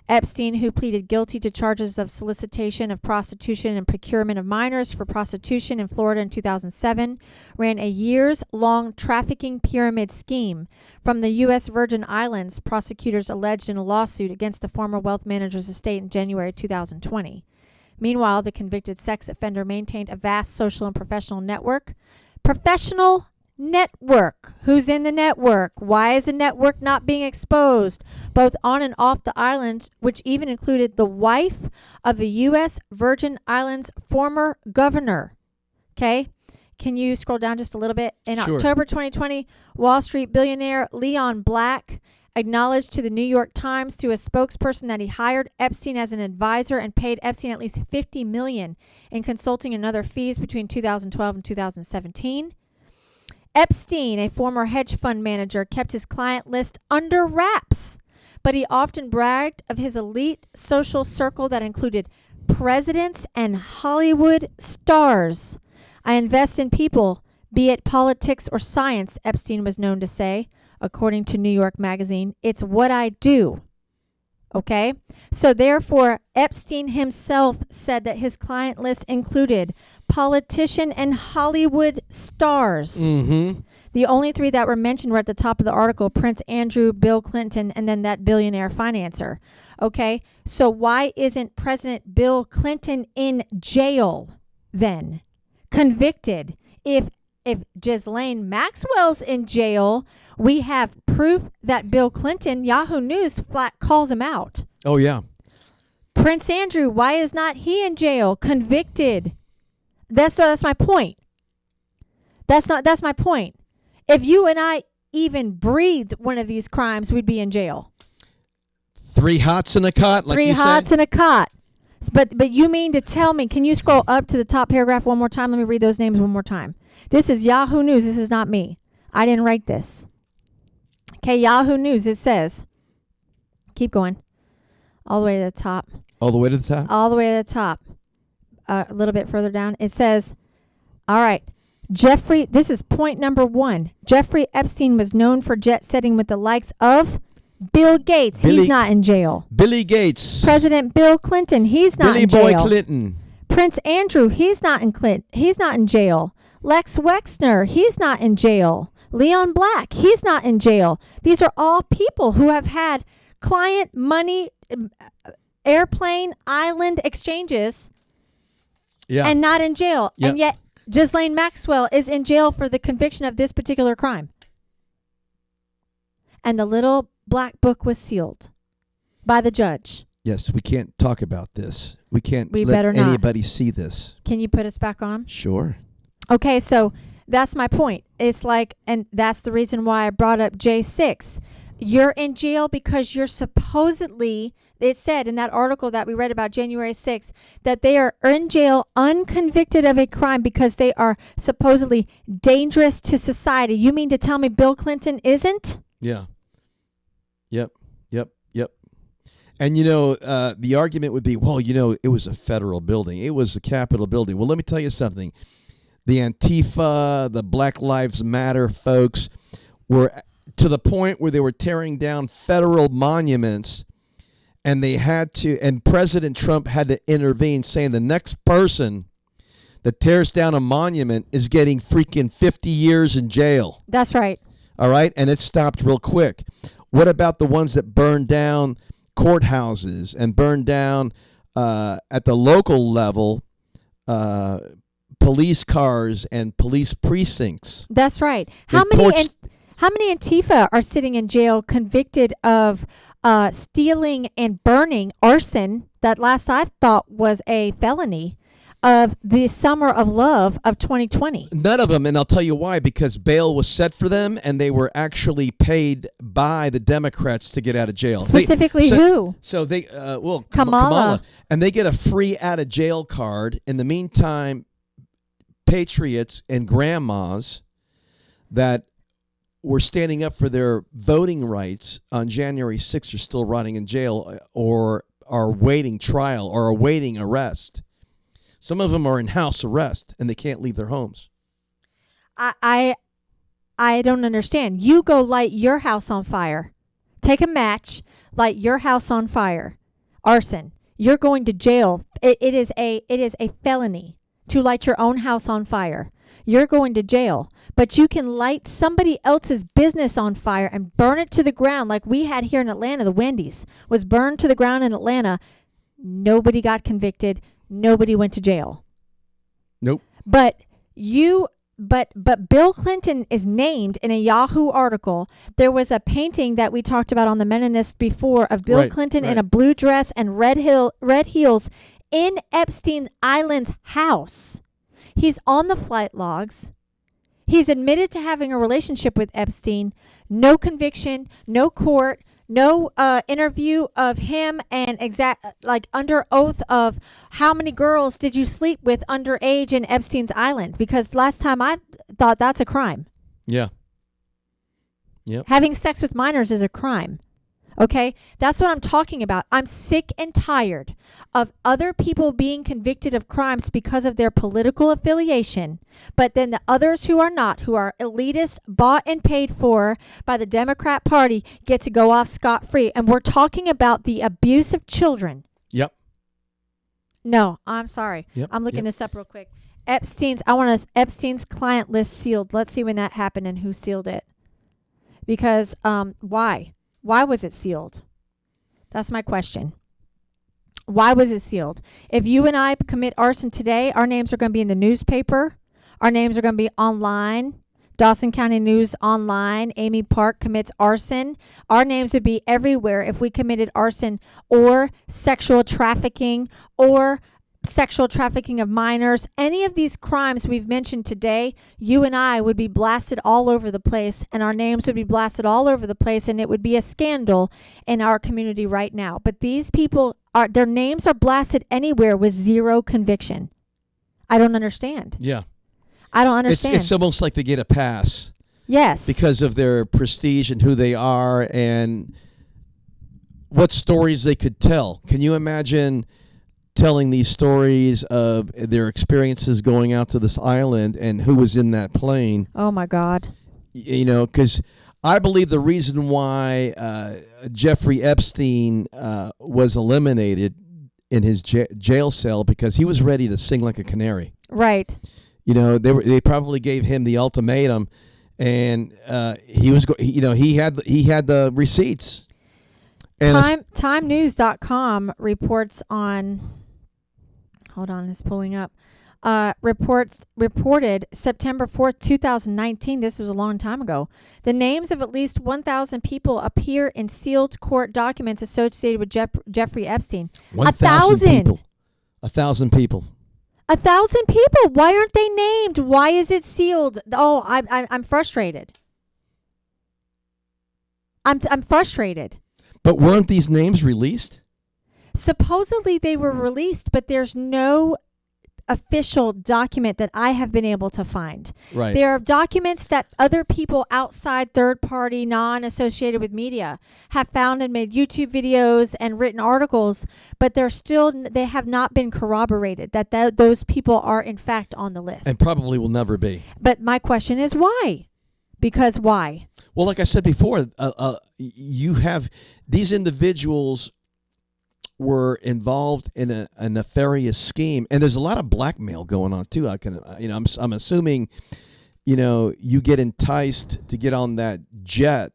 Epstein, who pleaded guilty to charges of solicitation of prostitution and procurement of minors for prostitution in Florida in 2007, ran a years-long trafficking pyramid scheme from the U.S. Virgin Islands, prosecutors alleged in a lawsuit against the former wealth manager's estate in January 2020. Meanwhile, the convicted sex offender maintained a vast social and professional network. Professional network. Who's in the network? Why is the network not being exposed? Both on and off the islands, which even included the wife of the U.S. Virgin Islands former governor. Okay? Can you scroll down just a little bit? In Sure. October 2020, Wall Street billionaire Leon Black acknowledged to the New York Times through a spokesperson that he hired Epstein as an advisor and paid Epstein at least $50 million in consulting and other fees between 2012 and 2017. Epstein, a former hedge fund manager, kept his client list under wraps, but he often bragged of his elite social circle that included presidents and Hollywood stars. I invest in people, be it politics or science, Epstein was known to say, according to New York Magazine. It's what I do. Okay? So therefore, Epstein himself said that his client list included politician and Hollywood stars. Mm-hmm. The only three that were mentioned were at the top of the article: Prince Andrew, Bill Clinton, and then that billionaire financer. Okay? So why isn't President Bill Clinton in jail then? Convicted? If Ghislaine Maxwell's in jail, we have proof that Bill Clinton, Yahoo News flat calls him out. Oh, yeah. Prince Andrew, why is not he in jail? Convicted. That's my point. That's my point. If you and I even breathed one of these crimes, we'd be in jail. 3 hots in a cot, like Three you hots said? in a cot. But you mean to tell me, can you scroll up to the top paragraph one more time? Let me read those names one more time. This is Yahoo News. This is not me. I didn't write this. Okay, Yahoo News, it says, keep going, all the way to the top. All the way to the top? All the way to the top. A little bit further down. It says, all right, this is point number 1. Jeffrey Epstein was known for jet setting with the likes of Bill Gates. He's not in jail. Billy Gates. President Bill Clinton. He's not Billy in jail. Boy Clinton. Prince Andrew. He's not in jail. Lex Wexner. He's not in jail. Leon Black. He's not in jail. These are all people who have had client money, airplane, island exchanges, and not in jail. Yep. And yet Ghislaine Maxwell is in jail for the conviction of this particular crime. And the little black book was sealed by the judge. Yes, we can't talk about this. We can't We let better not. anybody see this. Can you put us back on? Sure. Okay, so that's my point. It's like, and that's the reason why I brought up J6. You're in jail because you're supposedly, it said in that article that we read about January 6th, that they are in jail unconvicted of a crime because they are supposedly dangerous to society. You mean to tell me Bill Clinton isn't? Yeah. Yep. And, the argument would be, well, it was a federal building. It was the Capitol building. Well, let me tell you something. The Antifa, the Black Lives Matter folks were to the point where they were tearing down federal monuments, and and President Trump had to intervene, saying the next person that tears down a monument is getting freaking 50 years in jail. That's right. All right? And it stopped real quick. What about the ones that burned down courthouses and burned down at the local level police cars and police precincts? That's right. How many Antifa are sitting in jail convicted of stealing and burning arson, that last I thought was a felony, of the Summer of Love of 2020? None of them, and I'll tell you why. Because bail was set for them, and they were actually paid by the Democrats to get out of jail. Specifically who? So they, Kamala. And they get a free out of jail card. In the meantime, patriots and grandmas that were standing up for their voting rights on January 6th are still rotting in jail or are awaiting trial or awaiting arrest. Some of them are in house arrest and they can't leave their homes. I don't understand. You go light your house on fire. Take a match, light your house on fire. Arson. You're going to jail. It is a felony to light your own house on fire. You're going to jail. But you can light somebody else's business on fire and burn it to the ground like we had here in Atlanta. The Wendy's was burned to the ground in Atlanta. Nobody got convicted. Nobody went to jail. Nope. But Bill Clinton is named in a Yahoo article. There was a painting that we talked about on the Meninist before of Bill Clinton in a blue dress and red heels in Epstein Island's house. He's on the flight logs. He's admitted to having a relationship with Epstein. No conviction, no court, no interview of him and under oath of how many girls did you sleep with underage in Epstein's Island? Because last time I thought that's a crime. Yeah. Yep. Having sex with minors is a crime. Okay? That's what I'm talking about. I'm sick and tired of other people being convicted of crimes because of their political affiliation, but then the others who are not, who are elitists, bought and paid for by the Democrat Party, get to go off scot-free. And we're talking about the abuse of children. Yep. No, I'm sorry. Yep. I'm looking this up real quick. Epstein's client list sealed. Let's see when that happened and who sealed it. Because why? Why was it sealed? That's my question. Why was it sealed? If you and I commit arson today, our names are going to be in the newspaper. Our names are going to be online. Dawson County News Online. Amy Park commits arson. Our names would be everywhere if we committed arson or sexual trafficking or sexual trafficking of minors. Any of these crimes we've mentioned today, you and I would be blasted all over the place, and our names would be blasted all over the place, and it would be a scandal in our community right now. But these people, their names are blasted anywhere with zero conviction. I don't understand. Yeah. I don't understand. It's almost like they get a pass. Yes. Because of their prestige and who they are and what stories they could tell. Can you imagine telling these stories of their experiences going out to this island and who was in that plane? Oh, my God. You know, because I believe the reason why Jeffrey Epstein was eliminated in his jail cell because he was ready to sing like a canary. Right. You know, they probably gave him the ultimatum, and he had the receipts. And TimeNews.com reports on. Hold on, it's pulling up. Reported September 4th, 2019. This was a long time ago. The names of at least 1,000 people appear in sealed court documents associated with Jeffrey Epstein. 1,000 people. 1,000 people. 1,000 people. Why aren't they named? Why is it sealed? Oh, I'm frustrated. I'm frustrated. But weren't these names released? Supposedly they were released, but there's no official document that I have been able to find. Right. There are documents that other people outside third party, non-associated with media have found and made YouTube videos and written articles, but they have not been corroborated that those people are in fact on the list. And probably will never be. But my question is why? Because why? Well, like I said before, you have these individuals were involved in a nefarious scheme, and there's a lot of blackmail going on too. I'm assuming, you get enticed to get on that jet,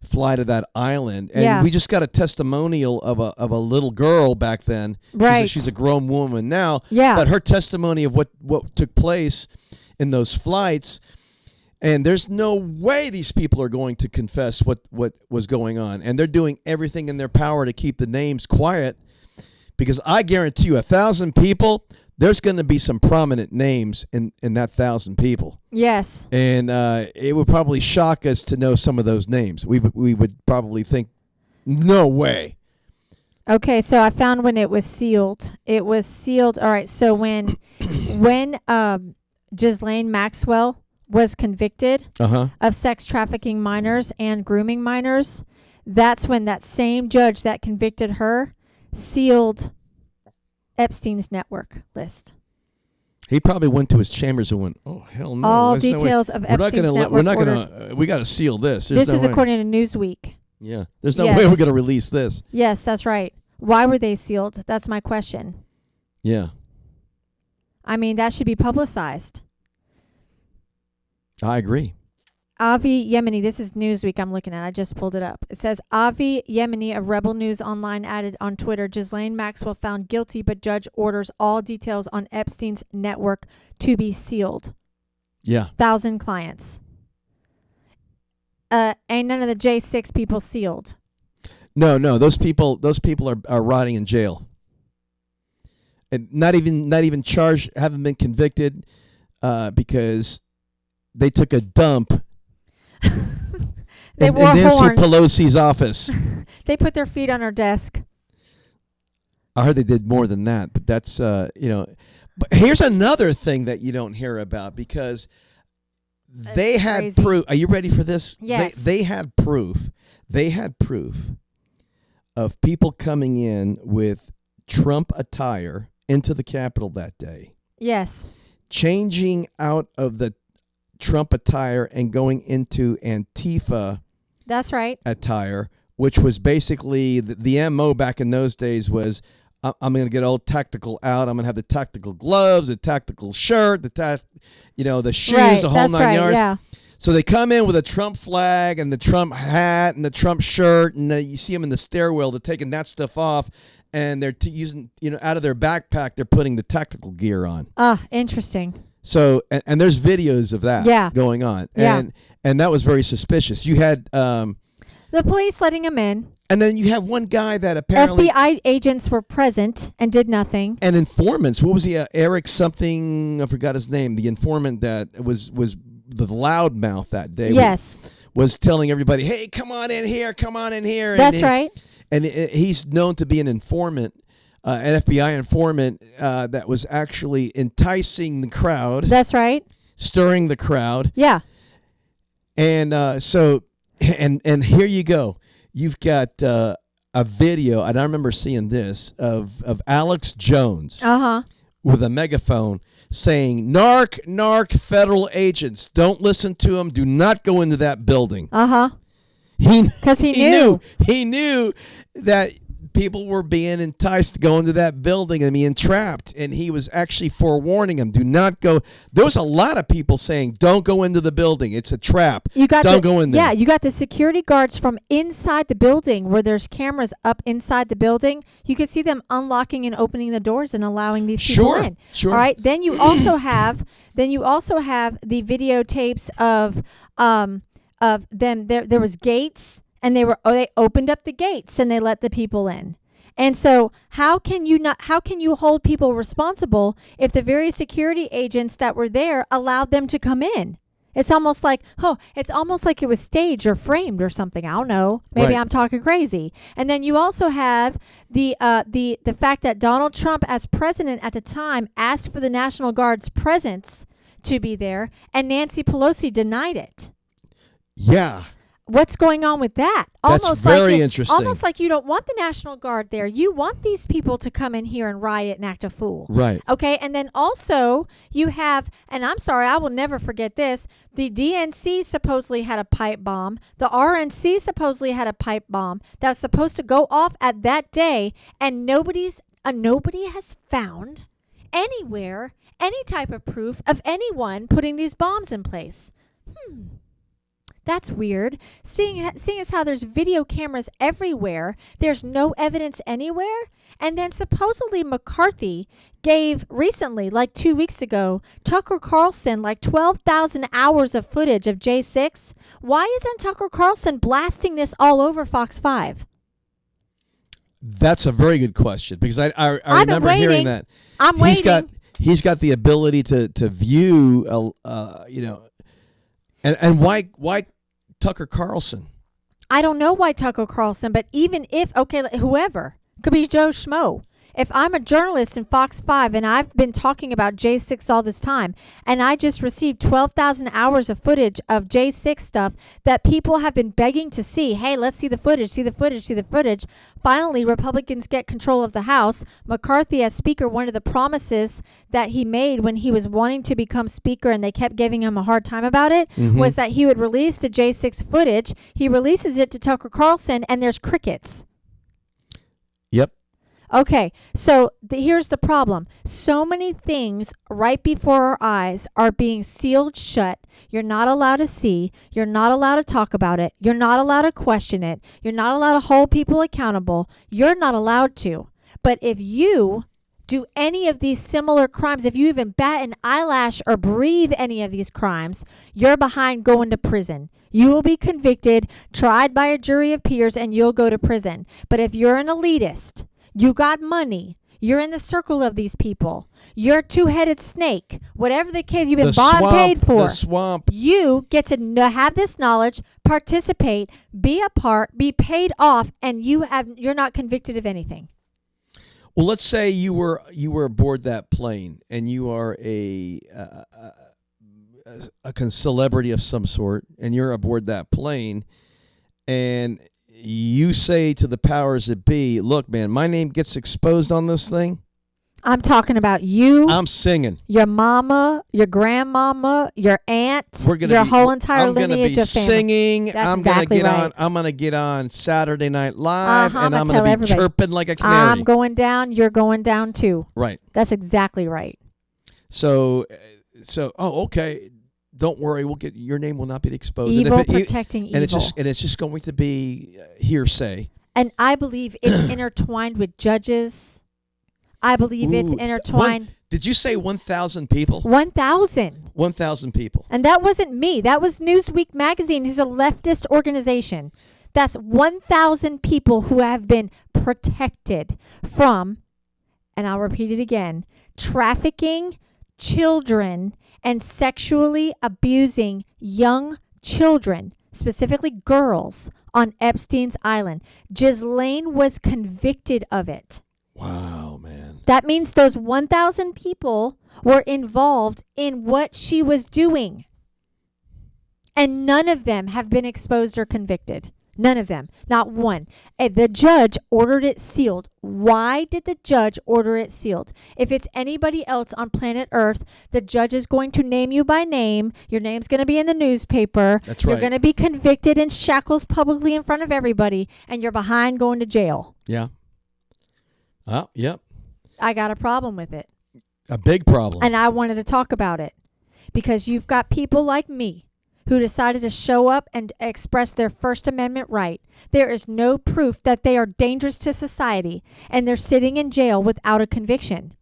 fly to that island, and we just got a testimonial of a little girl back then. Right, she's a grown woman now. Yeah, but her testimony of what took place in those flights. And there's no way these people are going to confess what was going on. And they're doing everything in their power to keep the names quiet, because I guarantee you 1,000 people, there's going to be some prominent names in that 1,000 people. Yes. And it would probably shock us to know some of those names. We would probably think, no way. Okay, so I found when it was sealed. It was sealed. All right, so when Ghislaine Maxwell was convicted of sex trafficking minors and grooming minors, that's when that same judge that convicted her sealed Epstein's network list. He probably went to his chambers and went, "Oh hell no!" All There's no way. details of We're not Epstein's gonna. network We're not order. gonna. We got to seal this. There's This no is way. according to Newsweek. Yeah, there's no Yes. way we're gonna release this. Yes, that's right. Why were they sealed? That's my question. Yeah, I mean, that should be publicized. I agree. Avi Yemeni, this is Newsweek I'm looking at. I just pulled it up. It says Avi Yemeni of Rebel News Online added on Twitter, Ghislaine Maxwell found guilty, but judge orders all details on Epstein's network to be sealed. Yeah. 1,000 clients. Ain't none of the J6 people sealed. No. Those people are rotting in jail. And not even charged, haven't been convicted, because they took a dump They in wore Nancy horns. Pelosi's office. They put their feet on her desk. I heard they did more than that, but that's But here's another thing that you don't hear about, because they had crazy. proof. Are you ready for this? Yes. They had proof. They had proof of people coming in with Trump attire into the Capitol that day, Yes. changing out of the Trump attire and going into Antifa That's right. attire, which was basically the MO back in those days was, I'm going to get all tactical out. I'm going to have the tactical gloves, the tactical shirt, the shoes, Right. the whole That's 9 right. yards. Yeah. So they come in with a Trump flag and the Trump hat and the Trump shirt, and you see them in the stairwell. They're taking that stuff off, and they're using, out of their backpack, they're putting the tactical gear on. Interesting. So, and there's videos of that going on. Yeah. And that was very suspicious. You had, The police letting him in. and then you have one guy that apparently, FBI agents were present and did nothing. and informants. What was he? Eric something. I forgot his name. The informant that was the loudmouth that day. Yes. Was telling everybody, "Hey, come on in here, come on in here." That's right. And he's known to be an informant, an FBI informant that was actually enticing the crowd. That's right. Stirring the crowd. Yeah. And and here you go. You've got a video, and I remember seeing this, of Alex Jones with a megaphone saying, "Narc, federal agents, don't listen to him. Do not go into that building." Because he knew. He knew that people were being enticed to go into that building and being trapped, and he was actually forewarning them, do not go. There was a lot of people saying, don't go into the building. It's a trap. Don't go in there. Yeah, you got the security guards from inside the building where there's cameras up inside the building. You could see them unlocking and opening the doors and allowing these people in. Sure. All right. Then you also have the videotapes of them. There was gates, and they opened up the gates and they let the people in. And so how can you hold people responsible if the very security agents that were there allowed them to come in? It's almost like it was staged or framed or something. I don't know. Maybe Right. I'm talking crazy. And then you also have the fact that Donald Trump, as president at the time, asked for the National Guard's presence to be there, and Nancy Pelosi denied it. Yeah. What's going on with that? That's very interesting. Almost like you don't want the National Guard there. You want these people to come in here and riot and act a fool. Right. Okay. And then also you have, and I'm sorry, I will never forget this. The DNC supposedly had a pipe bomb. The RNC supposedly had a pipe bomb that was supposed to go off at that day. And nobody has found anywhere any type of proof of anyone putting these bombs in place. That's weird. Seeing as how there's video cameras everywhere, there's no evidence anywhere. And then supposedly McCarthy gave recently, like 2 weeks ago, Tucker Carlson like 12,000 hours of footage of J6. Why isn't Tucker Carlson blasting this all over Fox 5? That's a very good question, because I I've been remember hearing waiting. that. I'm waiting. He's got the ability to view, and why Tucker Carlson? I don't know why Tucker Carlson, but even if, whoever, could be Joe Schmo. If I'm a journalist in Fox 5 and I've been talking about J6 all this time, and I just received 12,000 hours of footage of J6 stuff that people have been begging to see, hey, let's see the footage, see the footage, see the footage. Finally, Republicans get control of the House. McCarthy, as Speaker, one of the promises that he made when he was wanting to become Speaker and they kept giving him a hard time about it was that he would release the J6 footage. He releases it to Tucker Carlson, and there's crickets. Yep. Okay, so here's the problem. So many things right before our eyes are being sealed shut. You're not allowed to see. You're not allowed to talk about it. You're not allowed to question it. You're not allowed to hold people accountable. You're not allowed to. But if you do any of these similar crimes, if you even bat an eyelash or breathe any of these crimes, you're behind going to prison. You will be convicted, tried by a jury of peers, and you'll go to prison. But if you're an elitist, you got money, you're in the circle of these people, you're a two-headed snake, whatever the case, you've been bought and paid for. The swamp. You get to have this knowledge, participate, be a part, be paid off, and you're not convicted of anything. Well, let's say you were aboard that plane and you are a celebrity of some sort, and you're aboard that plane, and you say to the powers that be, look, man, my name gets exposed on this thing. I'm talking about you. I'm singing. Your mama, your grandmama, your aunt, your whole entire lineage of family. Singing. That's I'm exactly gonna get right. on. I'm gonna get on Saturday Night Live, and I'm gonna be everybody, chirping like a canary. I'm going down. You're going down too. Right. That's exactly right. So, oh, okay. Don't worry. We'll get your name will not be exposed. Evil protecting evil. And it's just going to be hearsay. And I believe it's intertwined with judges. I believe it's intertwined. Did you say 1,000 people? 1,000. 1,000 people. And that wasn't me. That was Newsweek magazine, who's a leftist organization. That's 1,000 people who have been protected from, and I'll repeat it again, trafficking children and sexually abusing young children, specifically girls, on Epstein's Island. Ghislaine was convicted of it. Wow, man. That means those 1,000 people were involved in what she was doing. And none of them have been exposed or convicted. None of them. Not one. And the judge ordered it sealed. Why did the judge order it sealed? If it's anybody else on planet Earth, the judge is going to name you by name. Your name's going to be in the newspaper. That's right. You're going to be convicted in shackles publicly in front of everybody, and you're behind going to jail. Yeah. Oh, yep. I got a problem with it. A big problem. And I wanted to talk about it because you've got people like me who decided to show up and express their First Amendment right. There is no proof that they are dangerous to society, and they're sitting in jail without a conviction.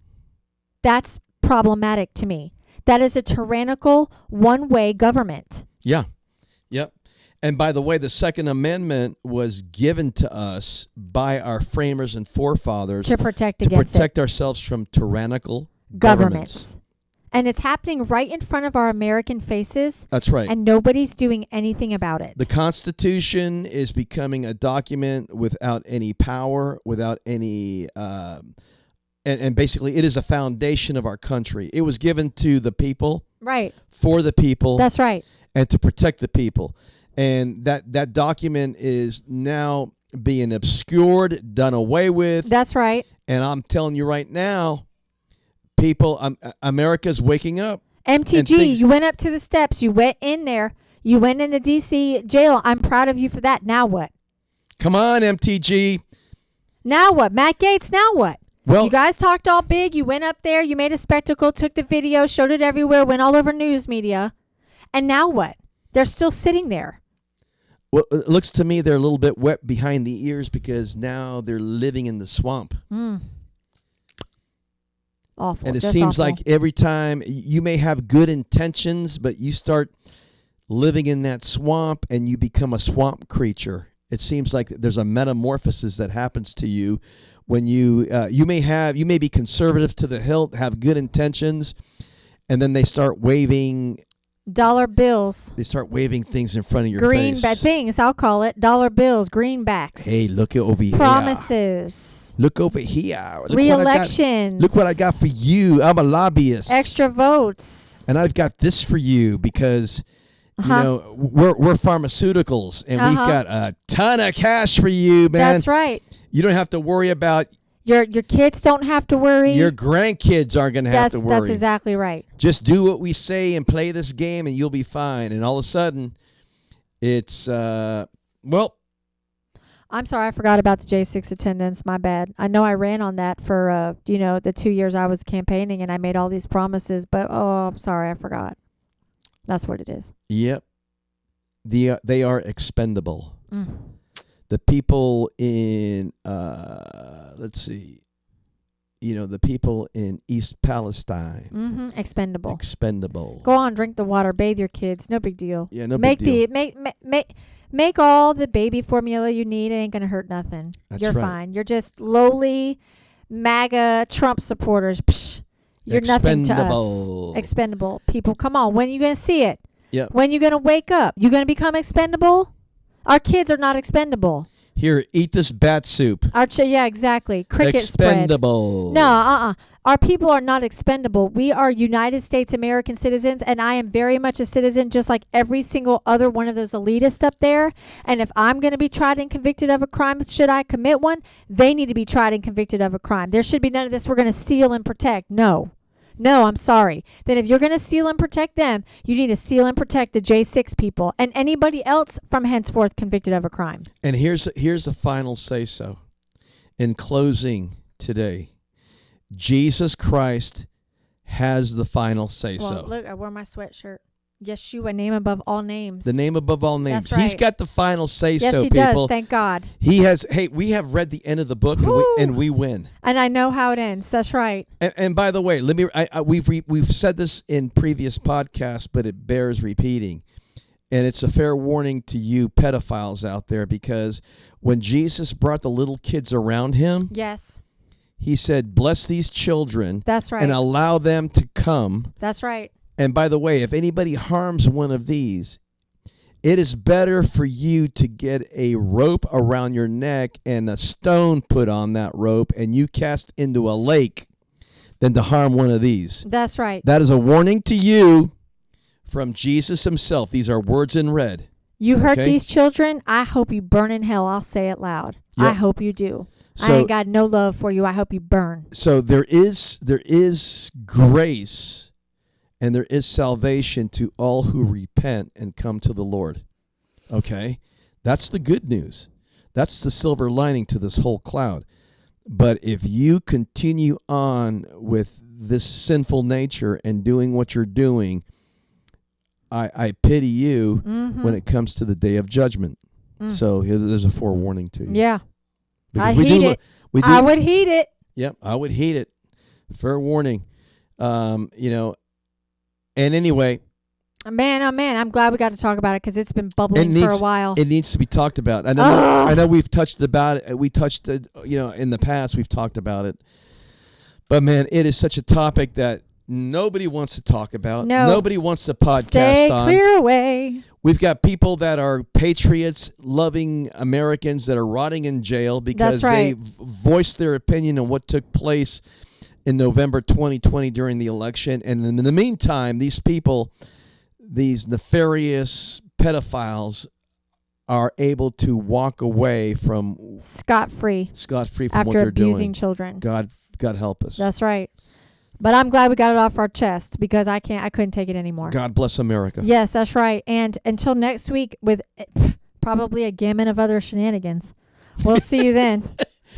That's problematic to me. That is a tyrannical, one-way government. Yeah. Yep. And by the way, the Second Amendment was given to us by our framers and forefathers to protect ourselves from tyrannical governments. And it's happening right in front of our American faces. That's right. And nobody's doing anything about it. The Constitution is becoming a document without any power, without any, and basically it is a foundation of our country. It was given to the people. Right. For the people. That's right. And to protect the people. And that document is now being obscured, done away with. That's right. And I'm telling you right now, people, America's waking up. MTG, you went up to the steps. You went in there. You went into D.C. jail. I'm proud of you for that. Now what? Come on, MTG. Now what? Matt Gaetz, now what? Well, you guys talked all big. You went up there. You made a spectacle, took the video, showed it everywhere, went all over news media. And now what? They're still sitting there. Well, it looks to me they're a little bit wet behind the ears because now they're living in the swamp. Awful. And it seems awful. like every time you may have good intentions, but you start living in that swamp and you become a swamp creature. It seems like there's a metamorphosis that happens to you when you may be conservative to the hilt, have good intentions, and then they start waving Dollar bills. They start waving things in front of your Green face. things, I'll call it. Dollar bills, greenbacks. Hey, look over here. Promises. Look over here. Look Re-elections. Look what I got for you. I'm a lobbyist. Extra votes. And I've got this for you because, you know, we're pharmaceuticals and we've got a ton of cash for you, man. That's right. You don't have to worry about your kids don't have to worry. Your grandkids aren't going to have to worry. That's exactly right. Just do what we say and play this game and you'll be fine. And all of a sudden, it's, well. I'm sorry, I forgot about the J6 attendance. My bad. I know I ran on that for, the 2 years I was campaigning and I made all these promises, but, I'm sorry, I forgot. That's what it is. Yep. They are expendable. Mm. The people in, let's see, the people in East Palestine. Mm-hmm. Expendable. Expendable. Go on, drink the water, bathe your kids. No big deal. Yeah, no big deal. Make all the baby formula you need. It ain't going to hurt nothing. That's You're right. fine. You're just lowly MAGA Trump supporters. Psh, you're nothing to us. Expendable. People, come on. When are you going to see it? Yep. When you going to wake up? You going to become expendable? Our kids are not expendable. Here, eat this bat soup. Yeah, exactly. Cricket expendable. spread. No, Our people are not expendable. We are United States American citizens, and I am very much a citizen just like every single other one of those elitists up there. And if I'm going to be tried and convicted of a crime, should I commit one, they need to be tried and convicted of a crime. There should be none of this, we're going to seal and protect. No, I'm sorry. Then if you're going to seal and protect them, you need to seal and protect the J6 people and anybody else from henceforth convicted of a crime. And here's the final say-so. In closing today, Jesus Christ has the final say-so. Well, look, I wore my sweatshirt. Yeshua, name above all names. The name above all names. That's right. He's got the final say-so, yes, he people. does. Thank God. He has. Hey, we have read the end of the book, and we win. And I know how it ends. That's right. And by the way, we've said this in previous podcasts, but it bears repeating. And it's a fair warning to you pedophiles out there, because when Jesus brought the little kids around him, yes, he said, "Bless these children." That's right. And allow them to come. That's right. And by the way, if anybody harms one of these, it is better for you to get a rope around your neck and a stone put on that rope and you cast into a lake than to harm one of these. That's right. That is a warning to you from Jesus himself. These are words in red. You hurt these children, I hope you burn in hell. I'll say it loud. Yep. I hope you do. I ain't got no love for you. I hope you burn. So there is grace. And there is salvation to all who repent and come to the Lord. Okay? That's the good news. That's the silver lining to this whole cloud. But if you continue on with this sinful nature and doing what you're doing, I pity you when it comes to the day of judgment. So there's a forewarning to you. Yeah. Because I heed it. I would heed it. Yep, I would heed it. Fair warning. And anyway, man, oh man, I'm glad we got to talk about it because it's been bubbling for a while. It needs to be talked about. I know we've touched about it. We touched it, in the past we've talked about it. But man, it is such a topic that nobody wants to talk about. No. Nobody wants to podcast Stay on. clear away. We've got people that are patriots, loving Americans that are rotting in jail because they voiced their opinion on what took place in November 2020 during the election. And in the meantime, these people, these nefarious pedophiles, are able to walk away from scot-free from what they're doing. after abusing children. God help us. That's right. But I'm glad we got it off our chest because I couldn't take it anymore. God bless America. Yes, that's right. And until next week with probably a gamut of other shenanigans. We'll see you then.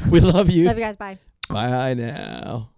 We love you. Love you guys. Bye. Bye now.